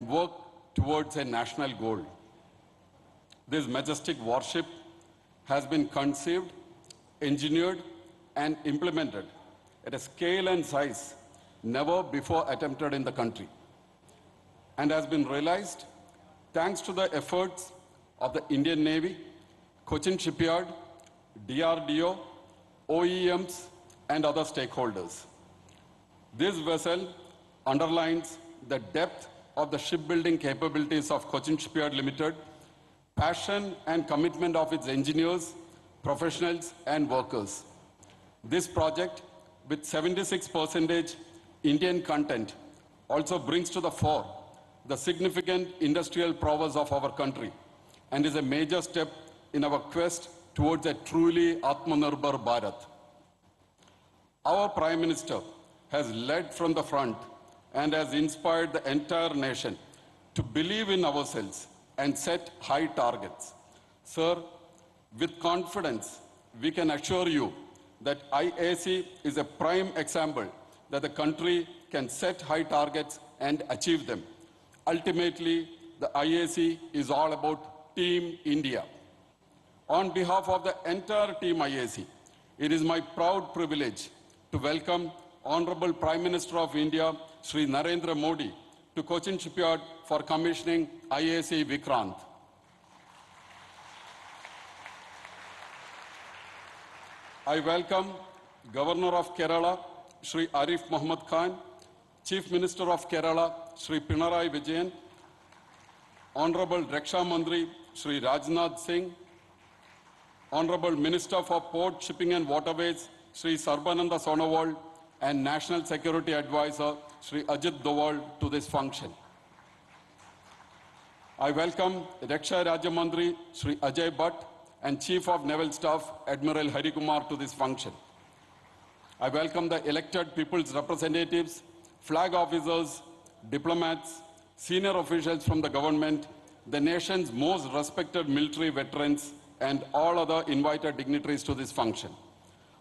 work towards a national goal. This majestic warship has been conceived, engineered, and implemented at a scale and size never before attempted in the country, and has been realized thanks to the efforts of the Indian Navy, Cochin Shipyard, DRDO, OEMs, and other stakeholders. This vessel underlines the depth of the shipbuilding capabilities of Cochin Shipyard Limited, passion and commitment of its engineers, professionals, and workers. This project, with 76% Indian content, also brings to the fore the significant industrial prowess of our country and is a major step in our quest towards a truly Atmanirbhar Bharat. Our Prime Minister has led from the front and has inspired the entire nation to believe in ourselves and set high targets. Sir, with confidence, we can assure you that IAC is a prime example that the country can set high targets and achieve them. Ultimately, the IAC is all about Team India. On behalf of the entire Team IAC, it is my proud privilege to welcome Honorable Prime Minister of India, Shri Narendra Modi, to Cochin Shipyard for commissioning IAC Vikrant. I welcome Governor of Kerala, Shri Arif Muhammad Khan, Chief Minister of Kerala, Shri Pinarayi Vijayan, Honorable Raksha Mandri, Shri Rajnath Singh, Honorable Minister for Port, Shipping and Waterways, Shri Sarbananda Sonowal, and National Security Advisor, Shri Ajit Doval, to this function. I welcome Raksha Rajya Mandri, Shri Ajay Bhatt, and Chief of Naval Staff, Admiral Hari Kumar, to this function. I welcome the elected people's representatives, flag officers, diplomats, senior officials from the government, the nation's most respected military veterans, and all other invited dignitaries to this function.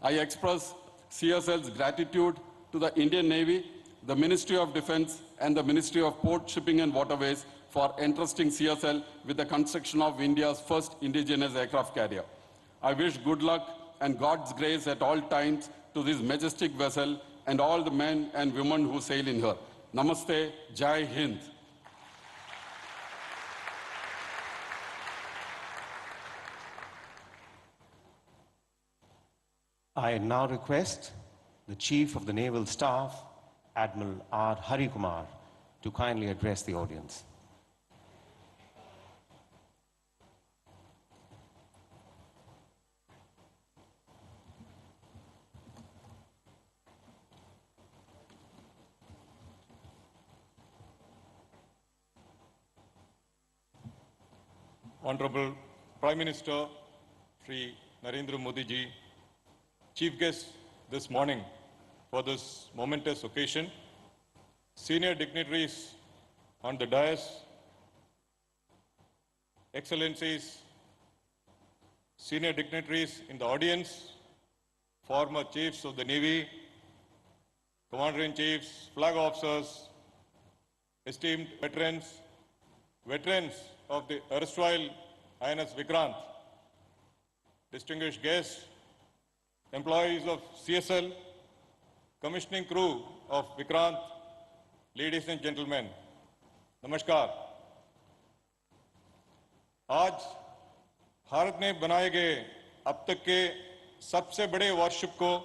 I express CSL's gratitude to the Indian Navy, the Ministry of Defense, and the Ministry of Port, Shipping and Waterways for entrusting CSL with the construction of India's first indigenous aircraft carrier. I wish good luck and God's grace at all times to this majestic vessel and all the men and women who sail in her. Namaste, Jai Hind. I now request the Chief of the Naval Staff, Admiral R. Hari Kumar, to kindly address the audience. Honorable Prime Minister Shri Narendra Modi ji, Chief guest this morning for this momentous occasion, senior dignitaries on the dais, Excellencies, senior dignitaries in the audience, former chiefs of the Navy, Commander-in-Chiefs, flag officers, esteemed veterans, veterans of the erstwhile INS Vikrant, distinguished guests, employees of CSL, commissioning crew of Vikrant, ladies and gentlemen, नमस्कार। आज भारत में बनाए गए अब तक के सबसे बड़े वॉरशिप को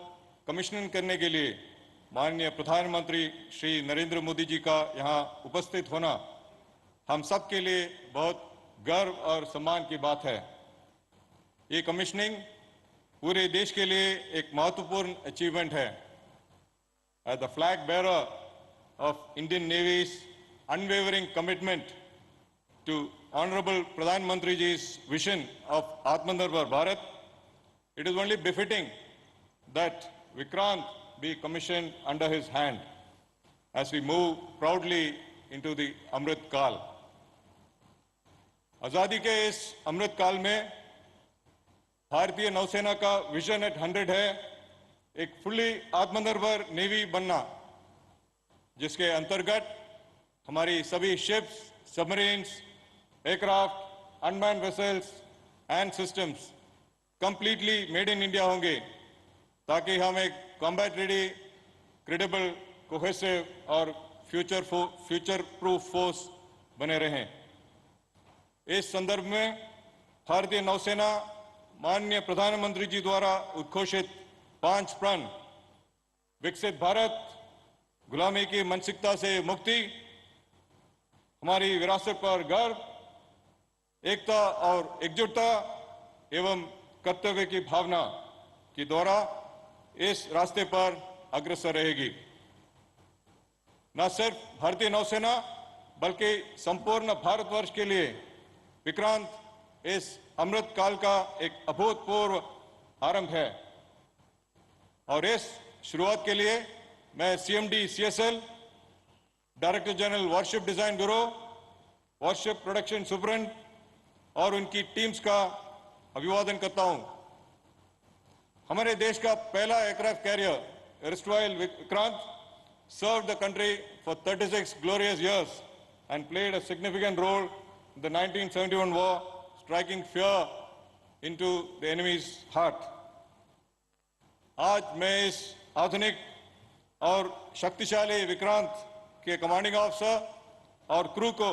कमिश्निंग करने के लिए माननीय प्रधानमंत्री श्री नरेंद्र मोदी जी का यहाँ उपस्थित होना हम सब के लिए बहुत गर्व और सम्मान की बात है। ये कमिश्निंग पूरे देश के लिए एक महत्वपूर्ण अचीवमेंट है। As the flag bearer of Indian Navy's unwavering commitment to Honorable Pradhan Mantri ji's vision of Atmanirbhar Bharat, it is only befitting that Vikrant be commissioned under his hand as we move proudly into the Amrit Kal. आजादी के इस अमृत काल में भारतीय नौसेना का vision eight 100 है एक फुली आत्मनिर्भर नेवी बनना, जिसके अंतर्गत हमारी सभी ships, submarines, aircraft, unmanned vessels and systems completely made in India होंगे, ताकि हम एक कॉम्बैट रेडी, क्रेडिबल, कोहेसिव और फ्यूचर प्रूफ फोर्स बने रहें। इस संदर्भ में भारतीय नौसेना माननीय प्रधानमंत्री जी द्वारा उद्घोषित 5 प्रण, विकसित भारत, गुलामी की मानसिकता से मुक्ति, हमारी विरासत पर गर्व, एकता और एकजुटता एवं कर्तव्य की भावना के द्वारा इस रास्ते पर अग्रसर रहेगी। न सिर्फ भारतीय नौसेना बल्कि संपूर्ण भारतवर्ष के लिए विक्रांत इस अमृत काल का एक अभूतपूर्व आरंभ है और इस शुरुआत के लिए मैं CMD CSL, director general worship design bureau, worship production superintendent और उनकी टीम्स का अभिवादन करता हूं। हमारे देश का पहला aircraft carrier erstwhile Vikrant served the country for 36 glorious years and played a significant role in the 1971 war, striking fear into the enemy's heart. आज मैं इस आधुनिक और शक्तिशाली विक्रांत के कमांडिंग ऑफिसर और क्रू को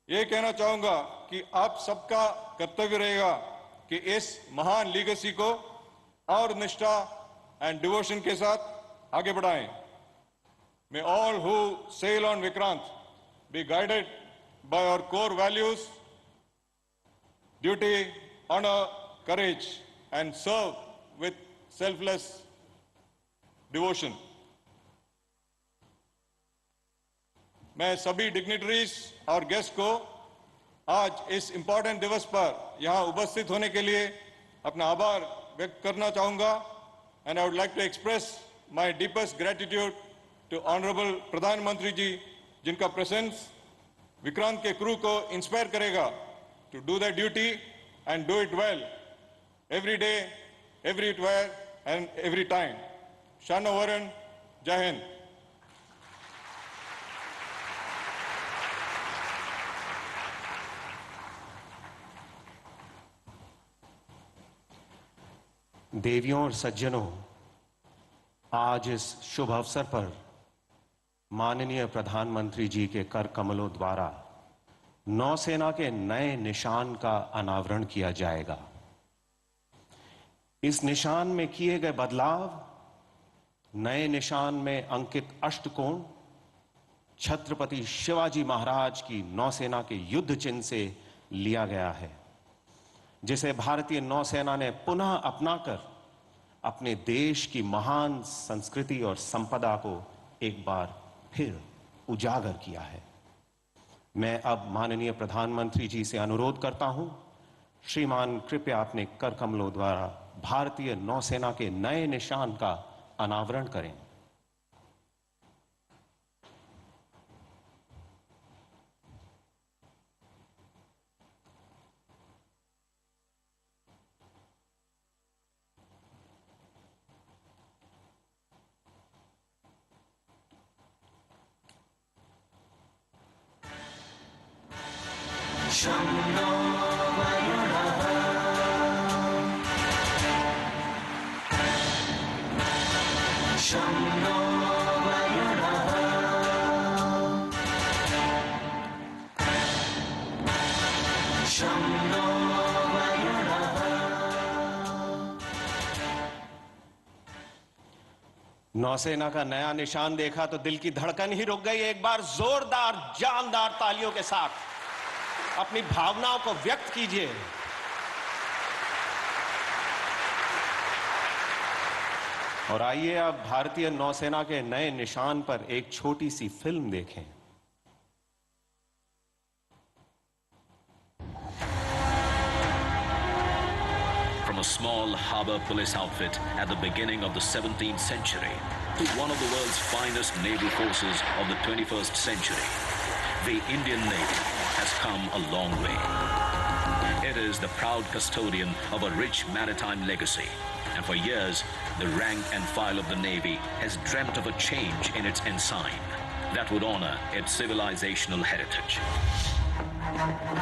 ये कहना चाहूंगा कि आप सबका कर्तव्य रहेगा कि इस महान लीगेसी को और निष्ठा एंड डिवोशन के साथ आगे बढ़ाएं। May all who sail on Vikrant be guided by our core values, duty, honor, courage, and serve with selfless devotion. मैं सभी डिग्निटरीज और गेस्ट को आज इस इम्पोर्टेंट दिवस पर यहाँ उपस्थित होने के लिए अपना आभार व्यक्त करना चाहूँगा and I would like to express my deepest gratitude to Honorable प्रधानमंत्री जी, जिनका प्रेजेंस विक्रांत के क्रू को इंस्पायर करेगा to do their duty and do it well every day, everywhere and every time. Shana Varan, Jai Hind. देवियों और सज्जनों, आज इस शुभ अवसर पर माननीय प्रधानमंत्री जी के कर कमलों द्वारा नौसेना के नए निशान का अनावरण किया जाएगा। इस निशान में किए गए बदलाव, नए निशान में अंकित अष्टकोण छत्रपति शिवाजी महाराज की नौसेना के युद्ध चिन्ह से लिया गया है, जिसे भारतीय नौसेना ने पुनः अपनाकर अपने देश की महान संस्कृति और संपदा को एक बार फिर उजागर किया है। मैं अब माननीय प्रधानमंत्री जी से अनुरोध करता हूं, श्रीमान कृपया अपने कर कमलों द्वारा भारतीय नौसेना के नए निशान का अनावरण करें। नौसेना का नया निशान देखा तो दिल की धड़कन ही रुक गई। एक बार जोरदार जानदार तालियों के साथ अपनी भावनाओं को व्यक्त कीजिए। और आइए अब भारतीय नौसेना के नए निशान पर एक छोटी सी फिल्म देखें। From a small harbor police outfit at the beginning of the 17th century to one of the world's finest naval forces of the 21st century, the Indian Navy has come a long way. It is the proud custodian of a rich maritime legacy, and for years, the rank and file of the Navy has dreamt of a change in its ensign. that would honor its civilizational heritage.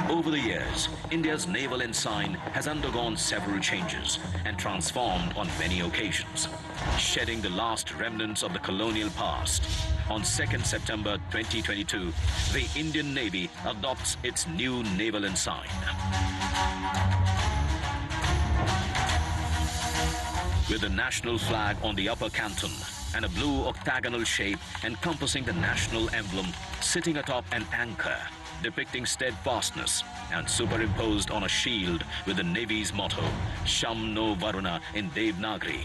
Over the years, India's naval ensign has undergone several changes and transformed on many occasions, shedding the last remnants of the colonial past. On 2nd September 2022, the Indian Navy adopts its new naval ensign. With the national flag on the upper canton and a blue octagonal shape encompassing the national emblem sitting atop an anchor, depicting steadfastness, and superimposed on a shield with the Navy's motto, Sham No Varuna in Devanagari.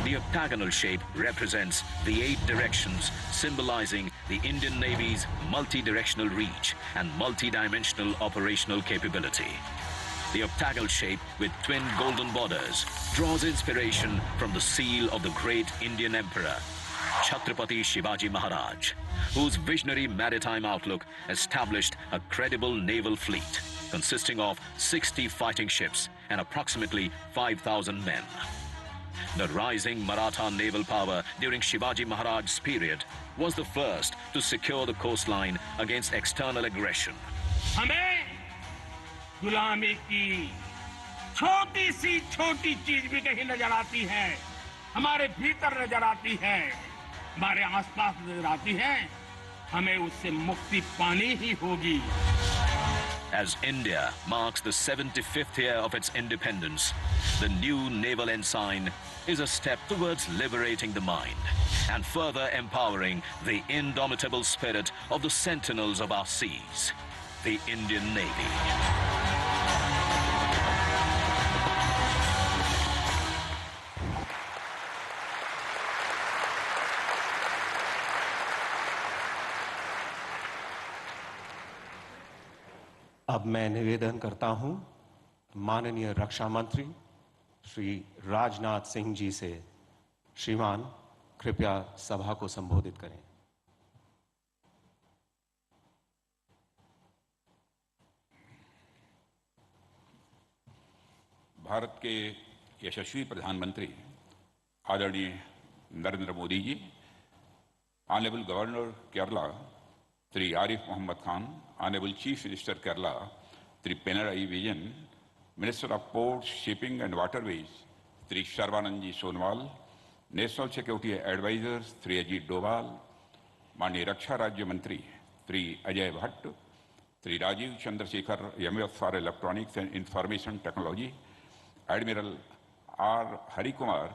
The octagonal shape represents the 8 directions, symbolizing the Indian Navy's multi-directional reach and multi-dimensional operational capability. The octagonal shape with twin golden borders draws inspiration from the seal of the great Indian Emperor, Chhatrapati Shivaji Maharaj, whose visionary maritime outlook established a credible naval fleet consisting of 60 fighting ships and approximately 5,000 men. The rising Maratha naval power during Shivaji Maharaj's period was the first to secure the coastline against external aggression. हमें गुलामी की छोटी सी छोटी चीज भी कहीं नजर आती है, हमारे भीतर नजर आती है, हमारे आसपास नजर आती है, हमें उससे मुक्ति पानी ही होगी. As India marks the 75th year of its independence, the new naval ensign is a step towards liberating the mind and further empowering the indomitable spirit of the sentinels of our seas, the Indian Navy. अब मैं निवेदन करता हूं माननीय रक्षा मंत्री श्री राजनाथ सिंह जी से, श्रीमान कृपया सभा को संबोधित करें. भारत के यशस्वी प्रधानमंत्री आदरणीय Narendra Modi ji, honourable governor Kerala Shri Arif Mohammad Khan, honourable chief minister Kerala Shri Pinarayi Vijayan, minister of ports, shipping and waterways Shri Sarbananda ji Sonowal, national security advisor Shri Ajit Doval, माननीय रक्षा राज्य मंत्री Shri Ajay Bhatt, Shri Rajeev Chandrasekhar MS for electronics and information technology, admiral R Harikumar,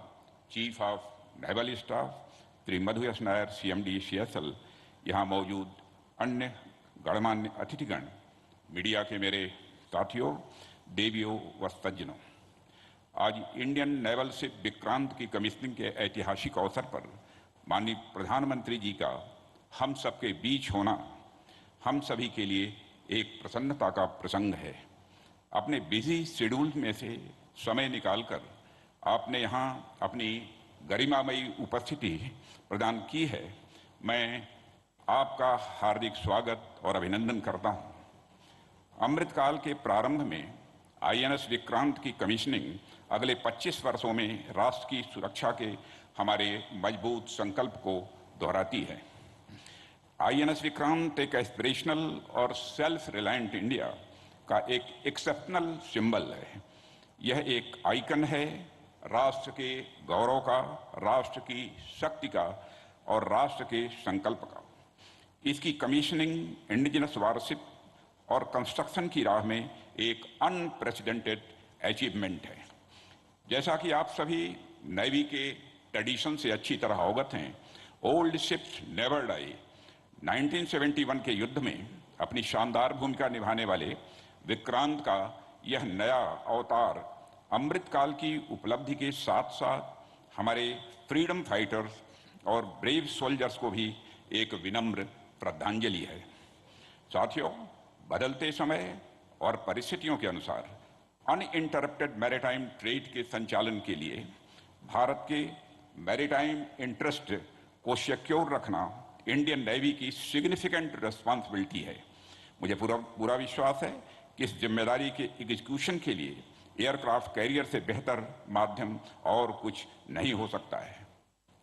chief of naval staff, Shri Madhu S Nair, CMD CSL, यहाँ मौजूद अन्य गणमान्य अतिथिगण, मीडिया के मेरे साथियों, देवियों व सज्जनों, आज इंडियन नेवल शिप विक्रांत की कमीशनिंग के ऐतिहासिक अवसर पर माननीय प्रधानमंत्री जी का हम सबके बीच होना हम सभी के लिए एक प्रसन्नता का प्रसंग है. अपने बिजी शेड्यूल में से समय निकालकर आपने यहाँ अपनी गरिमामयी उपस्थिति प्रदान की है. मैं आपका हार्दिक स्वागत और अभिनंदन करता हूं. अमृतकाल के प्रारंभ में आईएनएस विक्रांत की कमीशनिंग अगले 25 वर्षों में राष्ट्र की सुरक्षा के हमारे मजबूत संकल्प को दोहराती है. आईएनएस विक्रांत एक एस्पिरेशनल और सेल्फ रिलायंट इंडिया का एक एक्सेप्शनल सिंबल है. यह एक आइकन है राष्ट्र के गौरव का, राष्ट्र की शक्ति का और राष्ट्र के संकल्प का. इसकी कमीशनिंग इंडिजिनस वारशिप और कंस्ट्रक्शन की राह में एक अनप्रेसिडेंटेड अचीवमेंट है. जैसा कि आप सभी नेवी के ट्रेडिशन से अच्छी तरह अवगत हैं, ओल्ड शिप्स नेवर डाई. 1971 के युद्ध में अपनी शानदार भूमिका निभाने वाले विक्रांत का यह नया अवतार अमृतकाल की उपलब्धि के साथ साथ हमारे फ्रीडम फाइटर्स और ब्रेव सोल्जर्स को भी एक विनम्र श्रद्धांजलि है. साथियों, बदलते समय और परिस्थितियों के अनुसार अनइंटरप्टेड मैरीटाइम ट्रेड के संचालन के लिए भारत के मैरीटाइम इंटरेस्ट को सिक्योर रखना इंडियन नेवी की सिग्निफिकेंट रिस्पॉन्सिबिलिटी है. मुझे पूरा विश्वास है कि इस जिम्मेदारी के एग्जीक्यूशन के लिए एयरक्राफ्ट कैरियर से बेहतर माध्यम और कुछ नहीं हो सकता है.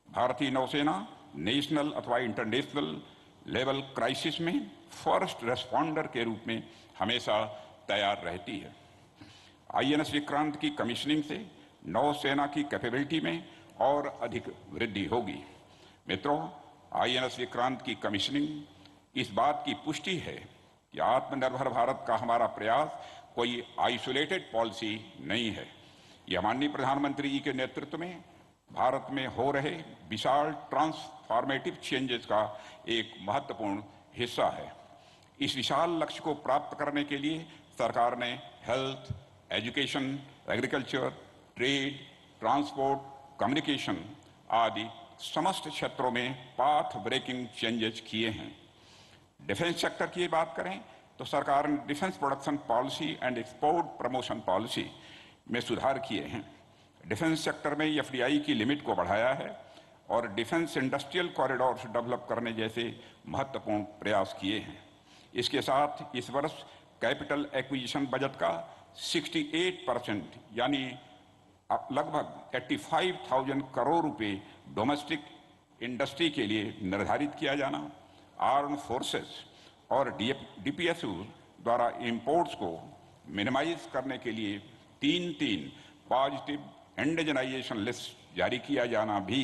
भारतीय नौसेना नेशनल अथवा इंटरनेशनल लेवल क्राइसिस में फर्स्ट रेस्पॉन्डर के रूप में हमेशा तैयार रहती है। आईएनएस विक्रांत की कमीशनिंग से नौसेना की कैपेबिलिटी में और अधिक वृद्धि होगी। मित्रों, आईएनएस विक्रांत की कमीशनिंग इस बात की पुष्टि है कि आत्मनिर्भर भारत का हमारा प्रयास कोई आइसोलेटेड पॉलिसी नहीं है। यह माननीय प्रधानमंत्री जी के नेतृत्व में भारत में हो रहे विशाल ट्रांसफॉर्मेटिव चेंजेस का एक महत्वपूर्ण हिस्सा है। इस विशाल लक्ष्य को प्राप्त करने के लिए सरकार ने health, education, agriculture, trade, transport, communication आदि समस्त क्षेत्रों में पाथ ब्रेकिंग चेंजेस किए हैं। डिफेंस सेक्टर की बात करें तो सरकार ने defence production policy and export promotion policy में सुधार किए हैं। डिफेंस सेक्टर में एफडीआई की लिमिट को बढ़ाया है और डिफेंस इंडस्ट्रियल कॉरिडोर्स डेवलप करने जैसे महत्वपूर्ण प्रयास किए हैं। इसके साथ इस वर्ष कैपिटल एक्विजिशन बजट का 68% यानी लगभग 85,000 करोड़ रुपए डोमेस्टिक इंडस्ट्री के लिए निर्धारित किया जाना, आर्म फोर्सेस और डीपीएसयू द्वारा इंपोर्ट्स को मिनिमाइज करने के लिए 3 पॉजिटिव इंडिजनाइजेशन लिस्ट जारी किया जाना भी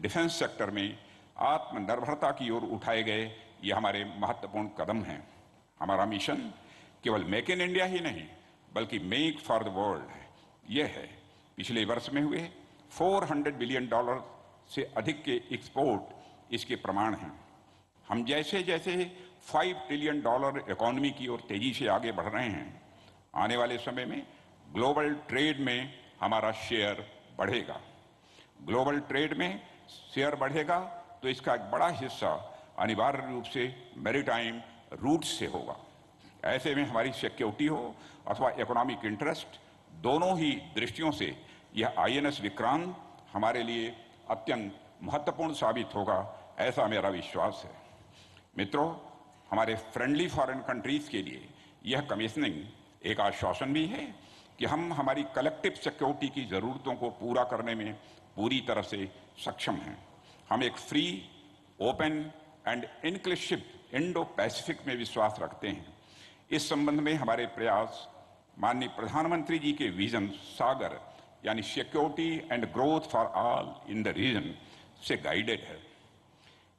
डिफेंस सेक्टर में आत्मनिर्भरता की ओर उठाए गए ये हमारे महत्वपूर्ण कदम हैं। हमारा मिशन केवल मेक इन इंडिया ही नहीं बल्कि मेक फॉर द वर्ल्ड है। यह है पिछले वर्ष में हुए $400 बिलियन से अधिक के एक्सपोर्ट इसके प्रमाण हैं। हम जैसे जैसे $5 ट्रिलियन इकोनॉमी की ओर तेजी से आगे बढ़ रहे हैं, आने वाले समय में ग्लोबल ट्रेड में हमारा शेयर बढ़ेगा। ग्लोबल ट्रेड में शेयर बढ़ेगा तो इसका एक बड़ा हिस्सा अनिवार्य रूप से मैरीटाइम रूट से होगा। ऐसे में हमारी सिक्योरिटी हो अथवा इकोनॉमिक इंटरेस्ट, दोनों ही दृष्टियों से यह आईएनएस विक्रांत हमारे लिए अत्यंत महत्वपूर्ण साबित होगा, ऐसा मेरा विश्वास है। मित्रों, हमारे फ्रेंडली फॉरेन कंट्रीज के लिए यह कमीशनिंग एक आश्वासन भी है कि हम हमारी कलेक्टिव सिक्योरिटी की ज़रूरतों को पूरा करने में पूरी तरह से सक्षम हैं। हम एक free, open and inclusive Indo Pacific में विश्वास रखते हैं। इस संबंध में हमारे प्रयास माननीय प्रधानमंत्री जी के विजन सागर यानी security and growth for all in the region से गाइडेड है।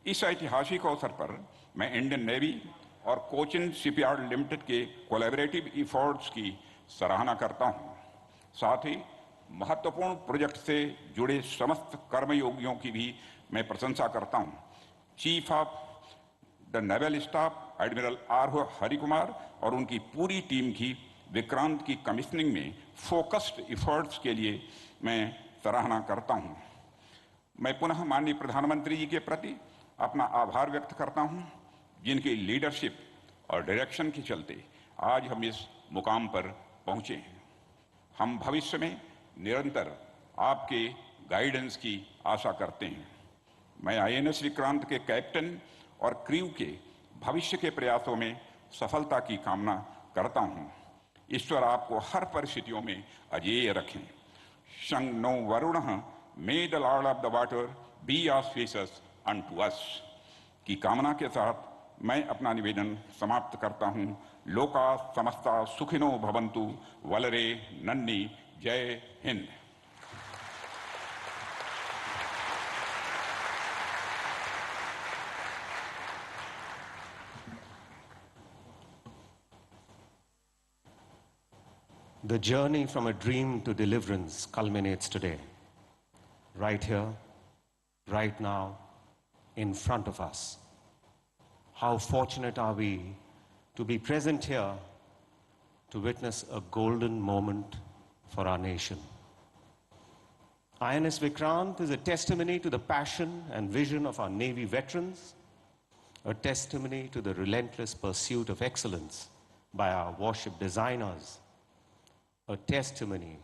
इस ऐतिहासिक अवसर पर मैं इंडियन नेवी और कोचिन शिपयार्ड लिमिटेड के कोलैबोरेटिव एफर्ट्स की सराहना करता हूं। साथ ही महत्वपूर्ण प्रोजेक्ट से जुड़े समस्त कर्मयोगियों की भी मैं प्रशंसा करता हूं। Chief of the naval staff admiral R Harikumar और उनकी पूरी टीम की विक्रांत की कमीशनिंग में फोकस्ड एफर्ट्स के लिए मैं सराहना करता हूं। मैं पुनः माननीय प्रधानमंत्री जी के प्रति अपना आभार व्यक्त करता हूं, जिनकी लीडरशिप और डायरेक्शन के चलते आज हम इस मुकाम पर पहुंचे हैं। हम भविष्य में निरंतर आपके गाइडेंस की आशा करते हैं। मैं आईएनएस विक्रांत के कैप्टन और क्रू के भविष्य के प्रयासों में सफलता की कामना करता हूं। ईश्वर आपको हर परिस्थितियों में अजेय रखें। शं नो वरुणः may the lord of the water be auspicious unto us की कामना के साथ मैं अपना निवेदन समाप्त करता हूं। लोका समस्ता सुखिनो भवन्तु। वलरे नन्नी। जय Hind. The journey from a dream to deliverance culminates today, right here, right now, in front of us. How fortunate are we to be present here to witness a golden moment for our nation. INS Vikrant is a testimony to the passion and vision of our Navy veterans, a testimony to the relentless pursuit of excellence by our warship designers, a testimony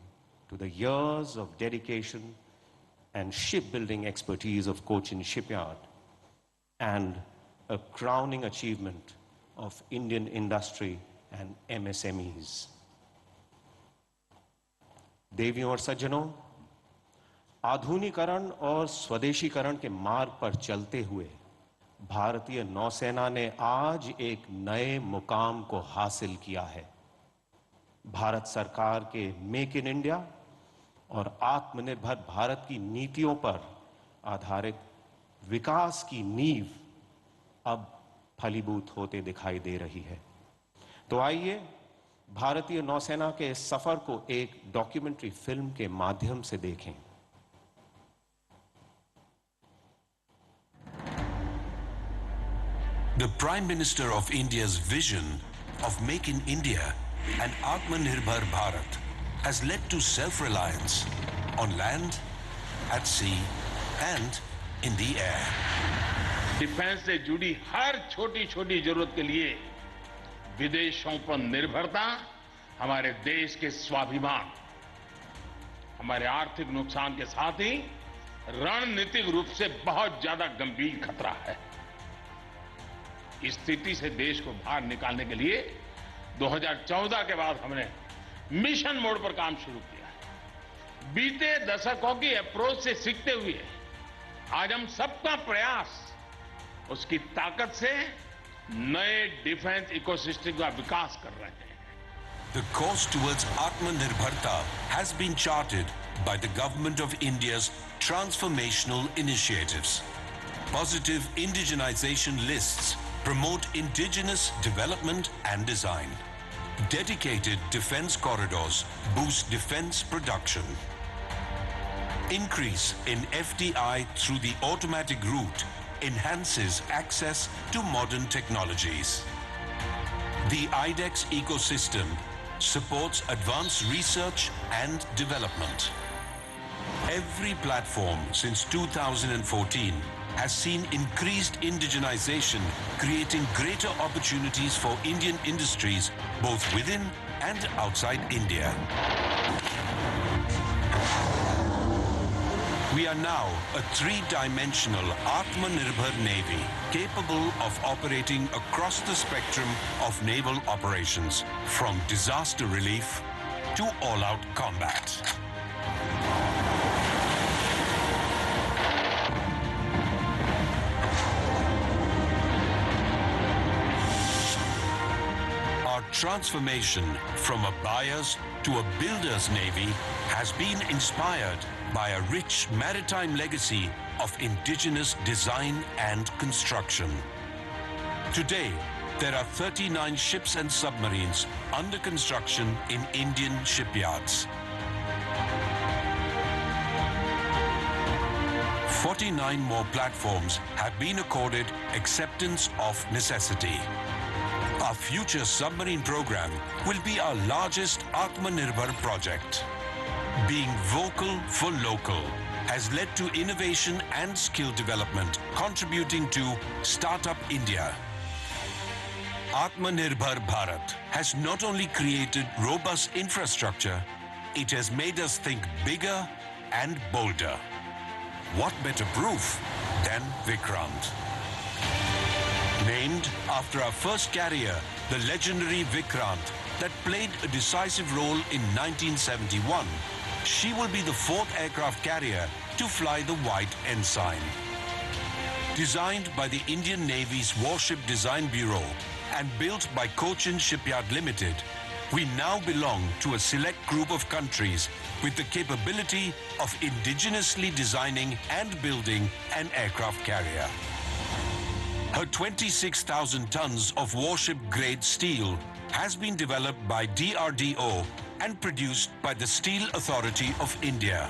to the years of dedication and shipbuilding expertise of Cochin Shipyard, and a crowning achievement of Indian industry and MSMEs. देवियों और सज्जनों, आधुनिकीकरण और स्वदेशीकरण के मार्ग पर चलते हुए भारतीय नौसेना ने आज एक नए मुकाम को हासिल किया है। भारत सरकार के मेक इन इंडिया और आत्मनिर्भर भारत की नीतियों पर आधारित विकास की नींव अब फलीभूत होते दिखाई दे रही है। तो आइए भारतीय नौसेना के इस सफर को एक डॉक्यूमेंट्री फिल्म के माध्यम से देखें। The Prime Minister of India's vision of Make in India and Atmanirbhar Bharat has led to self-reliance on land, at sea and in the air. Defence से जुड़ी हर छोटी छोटी जरूरत के लिए विदेशों पर निर्भरता हमारे देश के स्वाभिमान, हमारे आर्थिक नुकसान के साथ ही रणनीतिक रूप से बहुत ज्यादा गंभीर खतरा है। इस स्थिति से देश को बाहर निकालने के लिए 2014 के बाद हमने मिशन मोड पर काम शुरू किया। बीते दशकों की अप्रोच से सीखते हुए आज हम सबका प्रयास उसकी ताकत से नए डिफेंस इकोसिस्टम का विकास कर रहे हैं। The course towards Atmanirbharta has been charted by the Government of India's transformational initiatives. Positive indigenization lists promote indigenous development and design. Dedicated defense corridors boost defense production. Increase in FDI through the automatic route enhances access to modern technologies. The IDEX ecosystem supports advanced research and development. Every platform since 2014 has seen increased indigenization, creating greater opportunities for Indian industries both within and outside India. We are now a three-dimensional Atmanirbhar Navy capable of operating across the spectrum of naval operations, from disaster relief to all-out combat. Our transformation from a buyer's to a builder's navy has been inspired by a rich maritime legacy of indigenous design and construction. Today, there are 39 ships and submarines under construction in Indian shipyards. 49 more platforms have been accorded acceptance of necessity. Our future submarine program will be our largest Atmanirbhar project. Being vocal for local has led to innovation and skill development, contributing to Startup India. Atmanirbhar Bharat has not only created robust infrastructure, it has made us think bigger and bolder. What better proof than Vikrant? Named after our first carrier, the legendary Vikrant, that played a decisive role in 1971, she will be the fourth aircraft carrier to fly the White Ensign. Designed by the Indian Navy's Warship Design Bureau and built by Cochin Shipyard Limited, we now belong to a select group of countries with the capability of indigenously designing and building an aircraft carrier. Her 26,000 tons of warship-grade steel has been developed by DRDO and produced by the Steel Authority of India.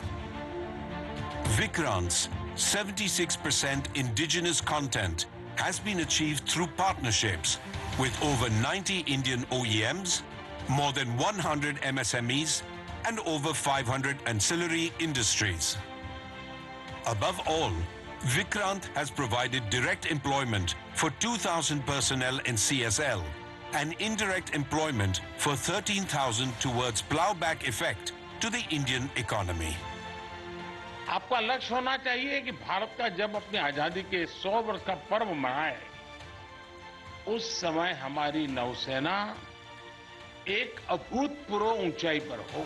Vikrant's 76% indigenous content has been achieved through partnerships with over 90 Indian OEMs, more than 100 MSMEs, and over 500 ancillary industries. Above all, Vikrant has provided direct employment for 2,000 personnel in CSL and indirect employment for 13,000 towards plowback effect to the Indian economy. आपका लक्ष्य होना चाहिए कि भारत का जब अपनी आजादी के 100 वर्ष का पर्व मनाए, उस समय हमारी नौसेना एक अभूतपूर्व ऊंचाई पर हो.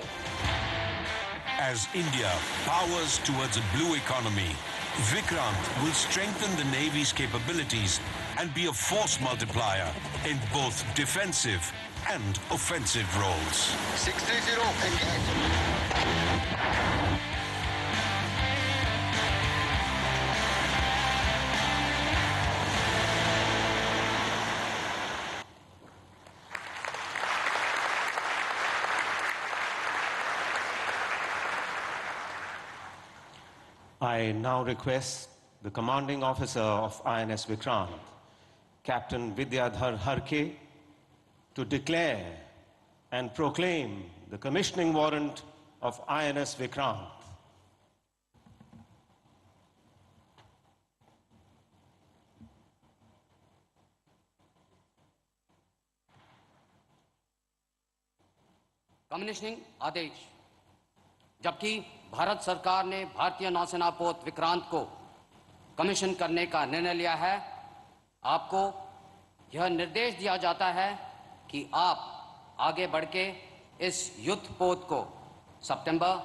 As India powers towards a blue economy, Vikrant will strengthen the Navy's capabilities and be a force multiplier in both defensive and offensive roles. 630, engage. I now request the commanding officer of INS Vikrant, Captain Vidyadhar Harke, to declare and proclaim the commissioning warrant of INS Vikrant. Commissioning आदेश। जबकि भारत सरकार ने भारतीय नौसेना पोत विक्रांत को commission करने का निर्णय लिया है, आपको यह निर्देश दिया जाता है कि आप आगे बढ़ के इस युद्ध पोत को सितंबर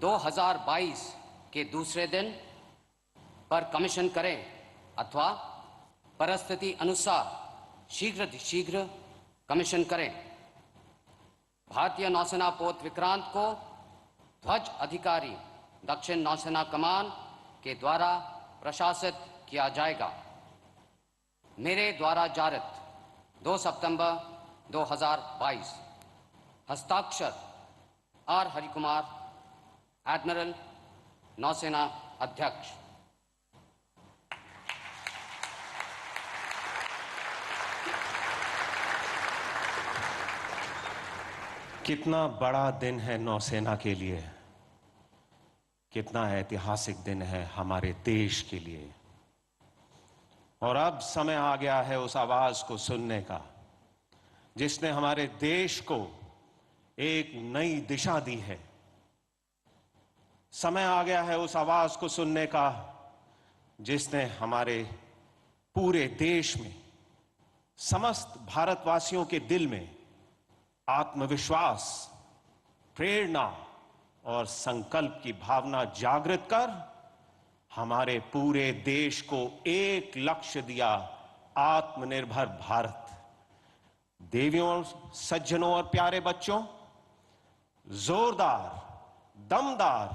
2022 के दूसरे दिन पर कमीशन करें अथवा परिस्थिति अनुसार शीघ्र कमीशन करें। भारतीय नौसेना पोत विक्रांत को ध्वज अधिकारी दक्षिण नौसेना कमान के द्वारा प्रशासित किया जाएगा। मेरे द्वारा जारित 2 सितंबर 2022। हस्ताक्षर आर हरिकुमार, एडमिरल, नौसेना अध्यक्ष। कितना बड़ा दिन है नौसेना के लिए, कितना ऐतिहासिक दिन है हमारे देश के लिए। और अब समय आ गया है उस आवाज को सुनने का जिसने हमारे देश को एक नई दिशा दी है। समय आ गया है उस आवाज को सुनने का जिसने हमारे पूरे देश में, समस्त भारतवासियों के दिल में आत्मविश्वास, प्रेरणा और संकल्प की भावना जागृत कर हमारे पूरे देश को एक लक्ष्य दिया, आत्मनिर्भर भारत। देवियों, सज्जनों और प्यारे बच्चों, जोरदार, दमदार,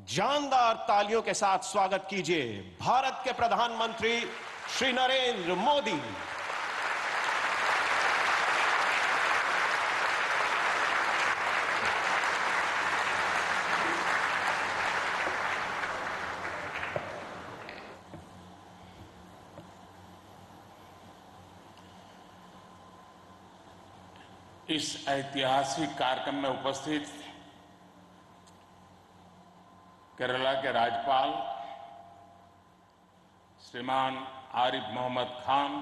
जानदार तालियों के साथ स्वागत कीजिए भारत के प्रधानमंत्री श्री नरेंद्र मोदी। इस ऐतिहासिक कार्यक्रम में उपस्थित केरला के राज्यपाल श्रीमान आरिफ मोहम्मद खान,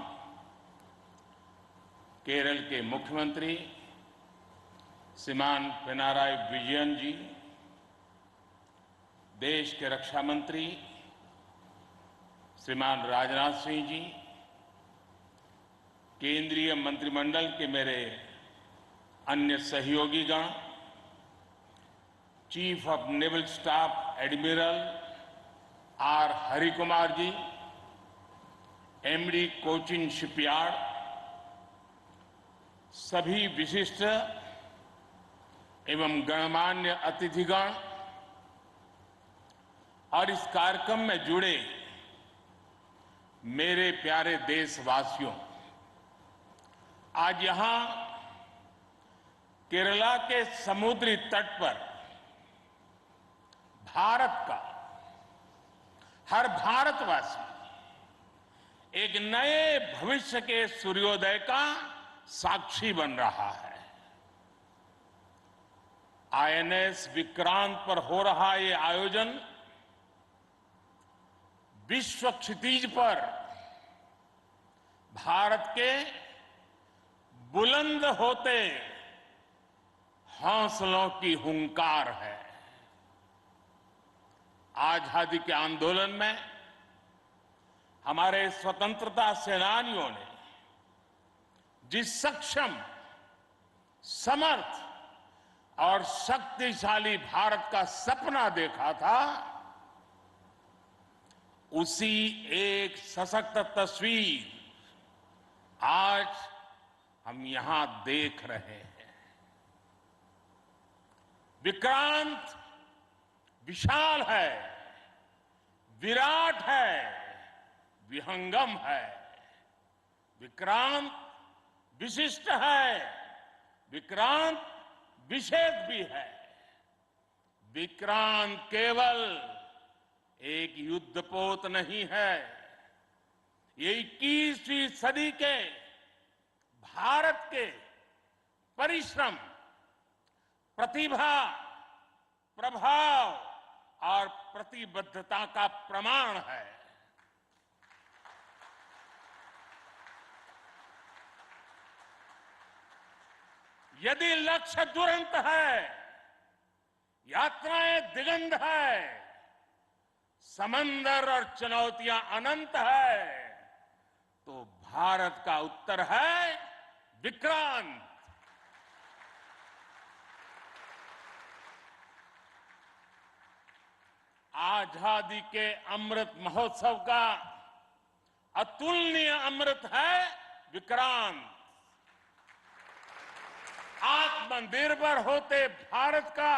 केरल के मुख्यमंत्री श्रीमान पिनाराई विजयन जी, देश के रक्षा मंत्री श्रीमान राजनाथ सिंह जी, केंद्रीय मंत्रिमंडल के मेरे अन्य सहयोगीगण, chief of naval staff admiral R Harikumar ji, MD Cochin shipyard, सभी विशिष्ट एवं गणमान्य अतिथिगण और इस कार्यक्रम में जुड़े मेरे प्यारे देशवासियों, आज यहां केरला के समुद्री तट पर भारत का हर भारतवासी एक नए भविष्य के सूर्योदय का साक्षी बन रहा है। आईएनएस विक्रांत पर हो रहा ये आयोजन विश्व क्षितिज पर भारत के बुलंद होते हौसलों की हुंकार है। आजादी के आंदोलन में हमारे स्वतंत्रता सेनानियों ने जिस सक्षम, समर्थ और शक्तिशाली भारत का सपना देखा था, उसी एक सशक्त तस्वीर आज हम यहां देख रहे हैं। विक्रांत विशाल है, विराट है, विहंगम है। विक्रांत विशिष्ट है, विक्रांत विशेष भी है। विक्रांत केवल एक युद्धपोत नहीं है, ये 21वीं सदी के भारत के परिश्रम, प्रतिभा, प्रभाव और प्रतिबद्धता का प्रमाण है। यदि लक्ष्य दुरंत है, यात्राएं दिगंत है, समंदर और चुनौतियां अनंत है, तो भारत का उत्तर है विक्रांत। आजादी के अमृत महोत्सव का अतुलनीय अमृत है विक्रांत। आत्मनिर्भर होते भारत का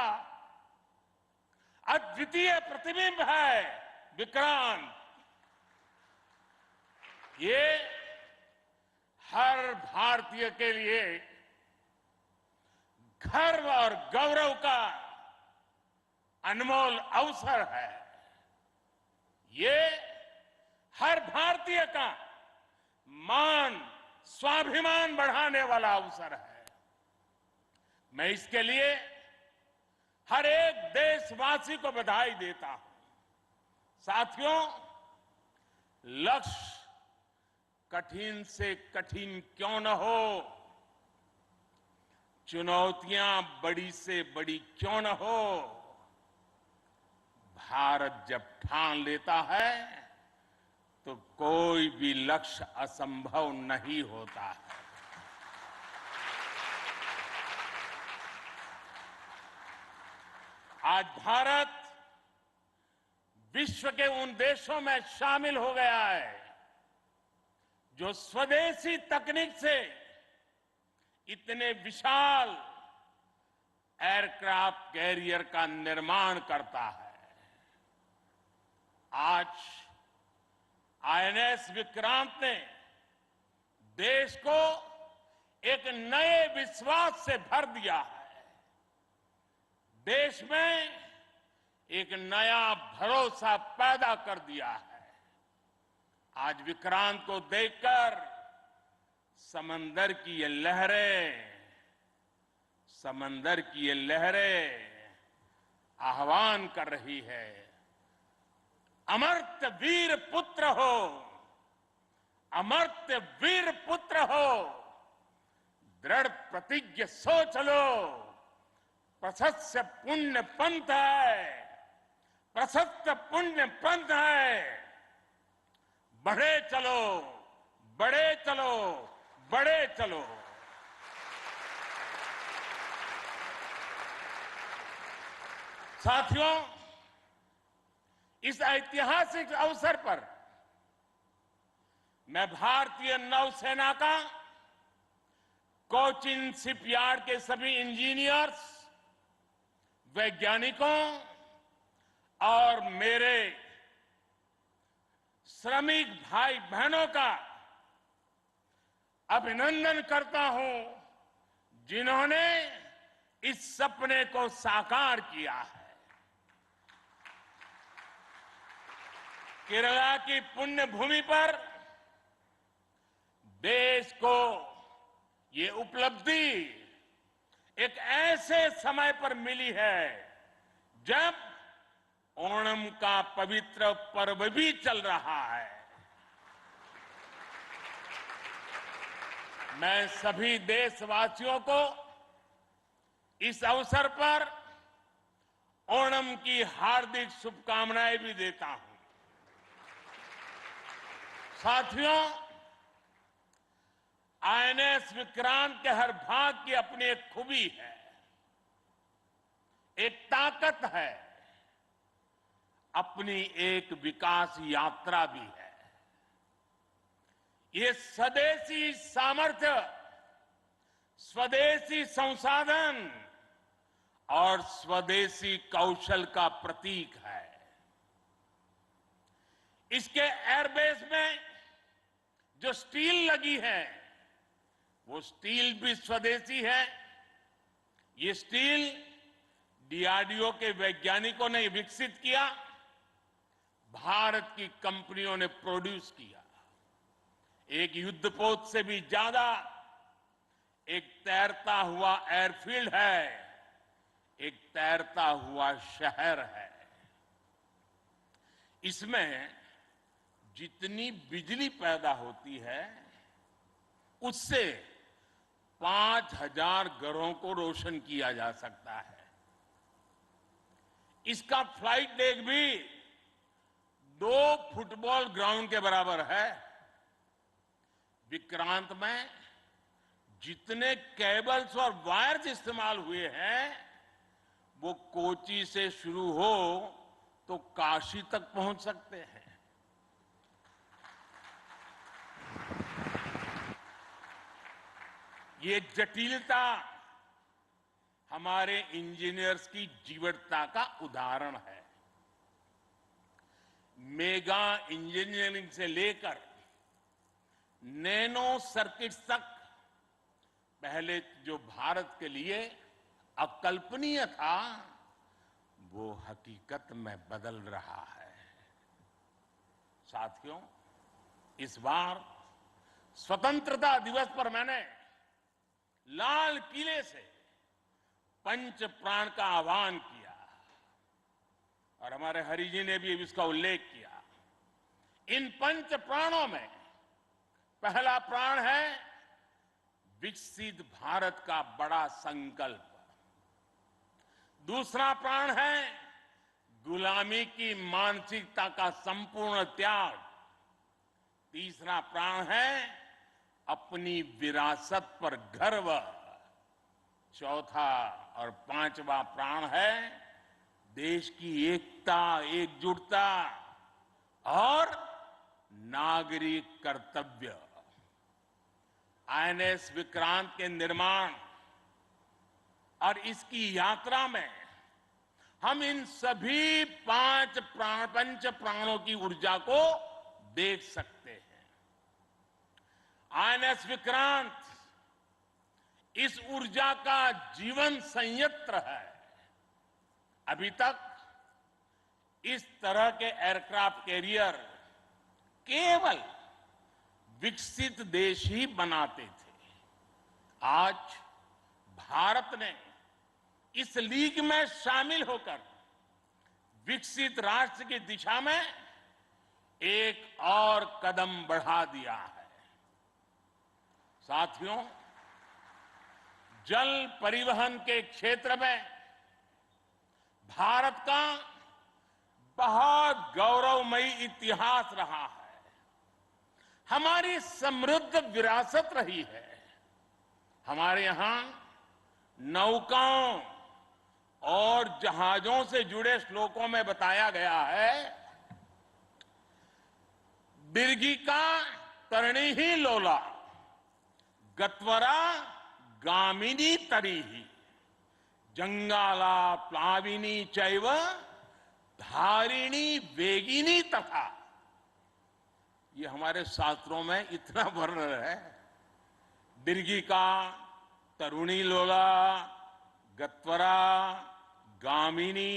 अद्वितीय प्रतिबिंब है विक्रांत। ये हर भारतीय के लिए गर्व और गौरव का अनमोल अवसर है। ये हर भारतीय का मान, स्वाभिमान बढ़ाने वाला अवसर है। मैं इसके लिए हर एक देशवासी को बधाई देता हूं। साथियों, लक्ष्य कठिन से कठिन क्यों न हो, चुनौतियां बड़ी से बड़ी क्यों न हो, भारत जब ठान लेता है तो कोई भी लक्ष्य असंभव नहीं होता है। आज भारत विश्व के उन देशों में शामिल हो गया है जो स्वदेशी तकनीक से इतने विशाल एयरक्राफ्ट कैरियर का निर्माण करता है। आज आईएनएस विक्रांत ने देश को एक नए विश्वास से भर दिया है। देश में एक नया भरोसा पैदा कर दिया है। आज विक्रांत को देखकर समंदर की ये लहरें आह्वान कर रही है, अमर्त्य वीर पुत्र हो, अमर्त्य वीर पुत्र हो, दृढ़ प्रतिज्ञ सोच लो, प्रशस्त पुण्य पंथ है, प्रशस्त पुण्य पंथ है। बढ़े चलो, बढ़े चलो, बढ़े चलो। साथियों, इस ऐतिहासिक अवसर पर मैं भारतीय नौसेना का कोचिन शिपयार्ड के सभी इंजीनियर्स, वैज्ञानिकों और मेरे श्रमिक भाई बहनों का अभिनंदन करता हूं, जिन्होंने इस सपने को साकार किया है। केरला की पुण्य भूमि पर देश को ये उपलब्धि एक ऐसे समय पर मिली है जब ओणम का पवित्र पर्व भी चल रहा है। मैं सभी देशवासियों को इस अवसर पर ओणम की हार्दिक शुभकामनाएं भी देता हूं। साथियों, आईएनएस विक्रांत के हर भाग की अपनी एक खूबी है, एक ताकत है। अपनी एक विकास यात्रा भी है। ये स्वदेशी सामर्थ्य, स्वदेशी संसाधन और स्वदेशी कौशल का प्रतीक है। इसके एयरबेस में जो स्टील लगी है, वो स्टील भी स्वदेशी है। ये स्टील डीआरडीओ के वैज्ञानिकों ने विकसित किया, भारत की कंपनियों ने प्रोड्यूस किया। एक युद्धपोत से भी ज्यादा एक तैरता हुआ एयरफील्ड है, एक तैरता हुआ शहर है। इसमें जितनी बिजली पैदा होती है, उससे 5000 घरों को रोशन किया जा सकता है। इसका फ्लाइट डेक भी 2 फुटबॉल ग्राउंड के बराबर है। विक्रांत में जितने केबल्स और वायर्स इस्तेमाल हुए हैं, वो कोची से शुरू हो तो काशी तक पहुंच सकते हैं। ये जटिलता हमारे इंजीनियर्स की जीवटता का उदाहरण है। मेगा इंजीनियरिंग से लेकर नैनो सर्किट्स तक पहले जो भारत के लिए अकल्पनीय था, वो हकीकत में बदल रहा है। साथियों, इस बार स्वतंत्रता दिवस पर मैंने लाल किले से पंच प्राण का आह्वान किया और हमारे हरि जी ने भी इसका उल्लेख किया। इन पंच प्राणों में पहला प्राण है विकसित भारत का बड़ा संकल्प। दूसरा प्राण है गुलामी की मानसिकता का संपूर्ण त्याग। तीसरा प्राण है अपनी विरासत पर गर्व। चौथा और पांचवा प्राण है देश की एकता, एकजुटता और नागरिक कर्तव्य। आईएनएस विक्रांत के निर्माण और इसकी यात्रा में हम इन सभी पंच प्राणों की ऊर्जा को देख सकते हैं। आईएनएस विक्रांत इस ऊर्जा का जीवन संयंत्र है। अभी तक इस तरह के एयरक्राफ्ट कैरियर केवल विकसित देश ही बनाते थे। आज भारत ने इस लीग में शामिल होकर विकसित राष्ट्र की दिशा में एक और कदम बढ़ा दिया है। साथियों, जल परिवहन के क्षेत्र में भारत का बहुत गौरवमयी इतिहास रहा है। हमारी समृद्ध विरासत रही है। हमारे यहां नौकाओं और जहाजों से जुड़े श्लोकों में बताया गया है, दीर्घिका तरणी ही लोला, गत्वरा गामिनी तरीहि, जंगाला प्लाविनी चैव, धारिणी वेगिनी तथा। ये हमारे शास्त्रों में इतना वर्णन है। दीर्घिका, तरुणी लोला, गत्वरा, गामिनी,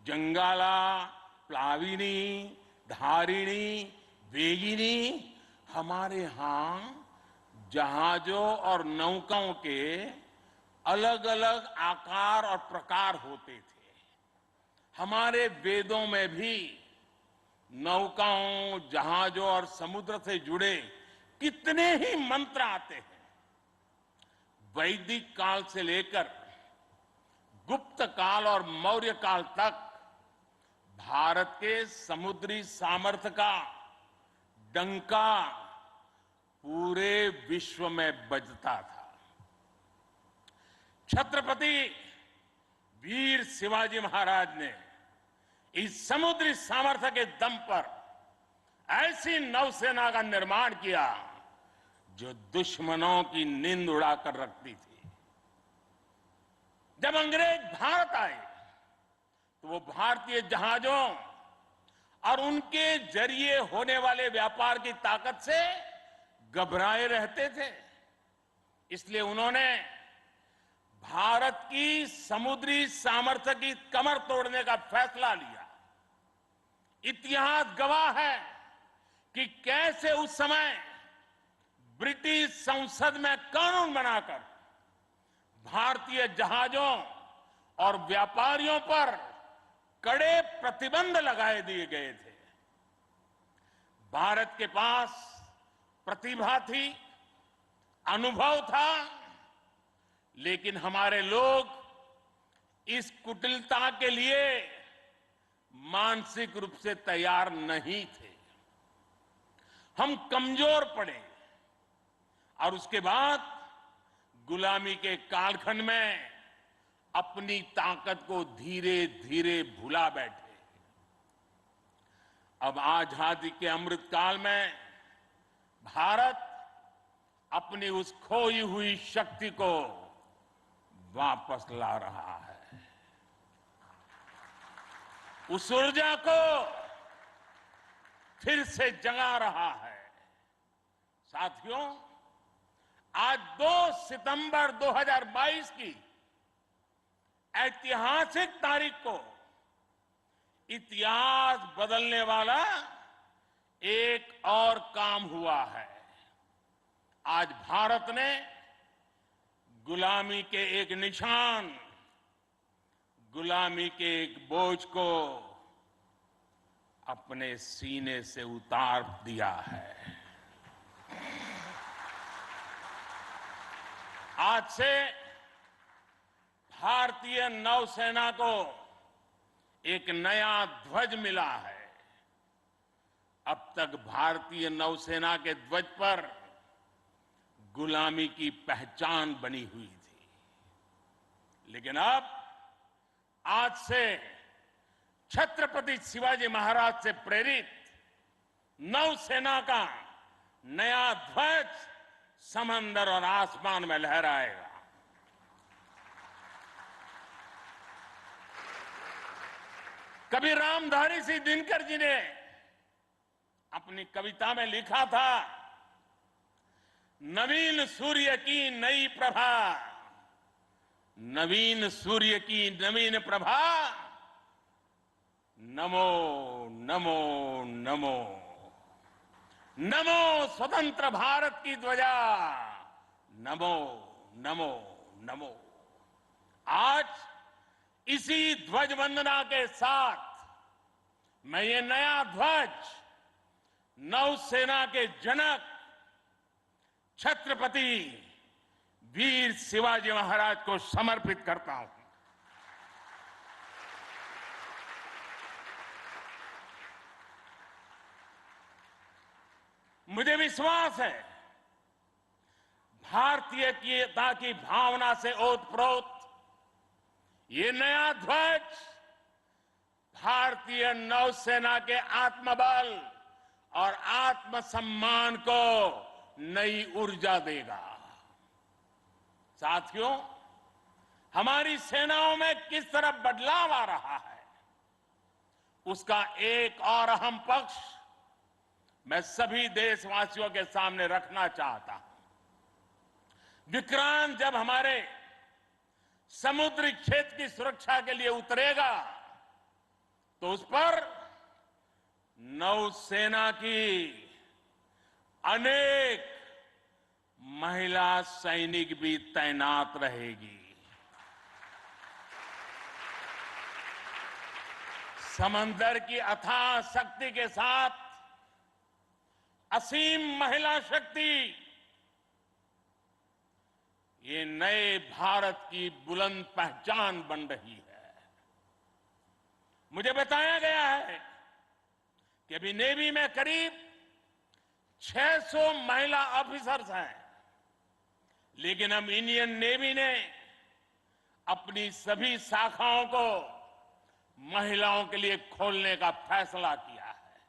जंगाला, प्लाविनी, धारिणी, वेगिनी हमारे यहां जहाजों और नौकाओं के अलग अलग आकार और प्रकार होते थे। हमारे वेदों में भी नौकाओं, जहाजों और समुद्र से जुड़े कितने ही मंत्र आते हैं। वैदिक काल से लेकर गुप्त काल और मौर्य काल तक भारत के समुद्री सामर्थ्य का डंका पूरे विश्व में बजता था। छत्रपति वीर शिवाजी महाराज ने इस समुद्री सामर्थ्य के दम पर ऐसी नौसेना का निर्माण किया जो दुश्मनों की नींद उड़ाकर रखती थी। जब अंग्रेज भारत आए तो वो भारतीय जहाजों और उनके जरिए होने वाले व्यापार की ताकत से घबराए रहते थे। इसलिए उन्होंने भारत की समुद्री सामर्थ्य की कमर तोड़ने का फैसला लिया। इतिहास गवाह है कि कैसे उस समय ब्रिटिश संसद में कानून बनाकर भारतीय जहाजों और व्यापारियों पर कड़े प्रतिबंध लगाए दिए गए थे। भारत के पास प्रतिभा थी, अनुभव था, लेकिन हमारे लोग इस कुटिलता के लिए मानसिक रूप से तैयार नहीं थे। हम कमजोर पड़े और उसके बाद गुलामी के कालखंड में अपनी ताकत को धीरे धीरे भुला बैठे। अब आजादी के अमृत काल में भारत अपनी उस खोई हुई शक्ति को वापस ला रहा है। उस ऊर्जा को फिर से जगा रहा है। साथियों, आज 2 सितंबर 2022 की ऐतिहासिक तारीख को इतिहास बदलने वाला एक और काम हुआ है। आज भारत ने गुलामी के एक निशान, गुलामी के एक बोझ को अपने सीने से उतार दिया है। आज से भारतीय नौसेना को एक नया ध्वज मिला है। अब तक भारतीय नौसेना के ध्वज पर गुलामी की पहचान बनी हुई थी, लेकिन अब आज से छत्रपति शिवाजी महाराज से प्रेरित नौसेना का नया ध्वज समंदर और आसमान में लहराएगा। कभी रामधारी सिंह दिनकर जी ने अपनी कविता में लिखा था, नवीन सूर्य की नई प्रभा, नवीन सूर्य की नवीन प्रभा, नमो नमो नमो, नमो स्वतंत्र भारत की ध्वजा, नमो नमो नमो। आज इसी ध्वज वंदना के साथ मैं ये नया ध्वज नौसेना के जनक छत्रपति वीर शिवाजी महाराज को समर्पित करता हूं। मुझे विश्वास है भारतीयता की भावना से ओतप्रोत ये नया ध्वज भारतीय नौसेना के आत्मबल और आत्मसम्मान को नई ऊर्जा देगा। साथियों, हमारी सेनाओं में किस तरह बदलाव आ रहा है, उसका एक और अहम पक्ष मैं सभी देशवासियों के सामने रखना चाहता हूं। विक्रांत जब हमारे समुद्री क्षेत्र की सुरक्षा के लिए उतरेगा तो उस पर नौसेना की अनेक महिला सैनिक भी तैनात रहेगी। समंदर की अथाह शक्ति के साथ असीम महिला शक्ति ये नए भारत की बुलंद पहचान बन रही है। मुझे बताया गया है कि अभी नेवी में करीब 600 महिला ऑफिसर्स हैं, लेकिन अब इंडियन नेवी ने अपनी सभी शाखाओं को महिलाओं के लिए खोलने का फैसला किया है।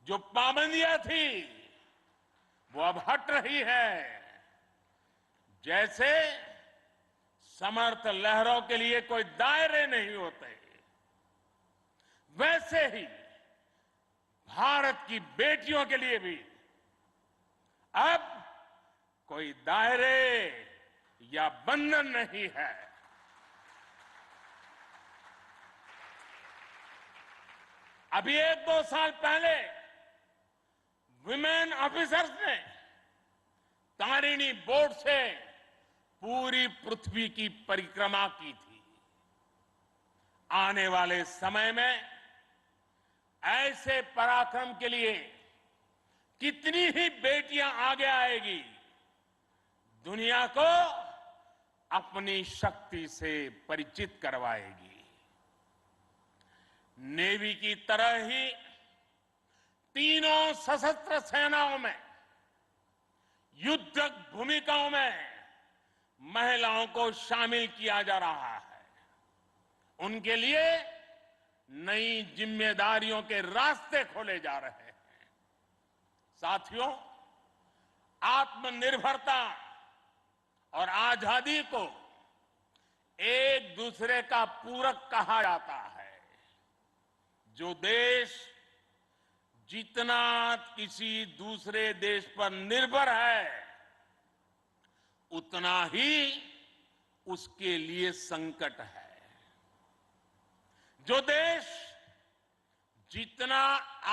जो पाबंदियां थी वो अब हट रही है। जैसे समर्थ लहरों के लिए कोई दायरे नहीं होते, वैसे ही भारत की बेटियों के लिए भी अब कोई दायरे या बंधन नहीं है। अभी 1-2 साल पहले विमेन ऑफिसर्स ने तारिणी बोट से पूरी पृथ्वी की परिक्रमा की थी। आने वाले समय में ऐसे पराक्रम के लिए कितनी ही बेटियां आगे आएगी, दुनिया को अपनी शक्ति से परिचित करवाएगी। नेवी की तरह ही तीनों सशस्त्र सेनाओं में युद्धक भूमिकाओं में महिलाओं को शामिल किया जा रहा है। उनके लिए नई जिम्मेदारियों के रास्ते खोले जा रहे हैं। साथियों, आत्मनिर्भरता और आजादी को एक दूसरे का पूरक कहा जाता है। जो देश जितना किसी दूसरे देश पर निर्भर है, उतना ही उसके लिए संकट है। जो देश जितना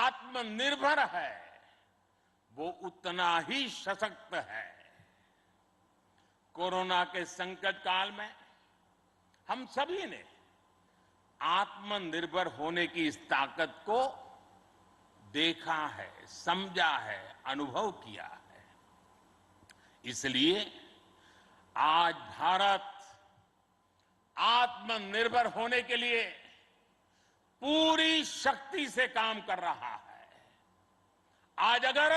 आत्मनिर्भर है, वो उतना ही सशक्त है। कोरोना के संकट काल में हम सभी ने आत्मनिर्भर होने की इस ताकत को देखा है, समझा है, अनुभव किया है। इसलिए आज भारत आत्मनिर्भर होने के लिए पूरी शक्ति से काम कर रहा है। आज अगर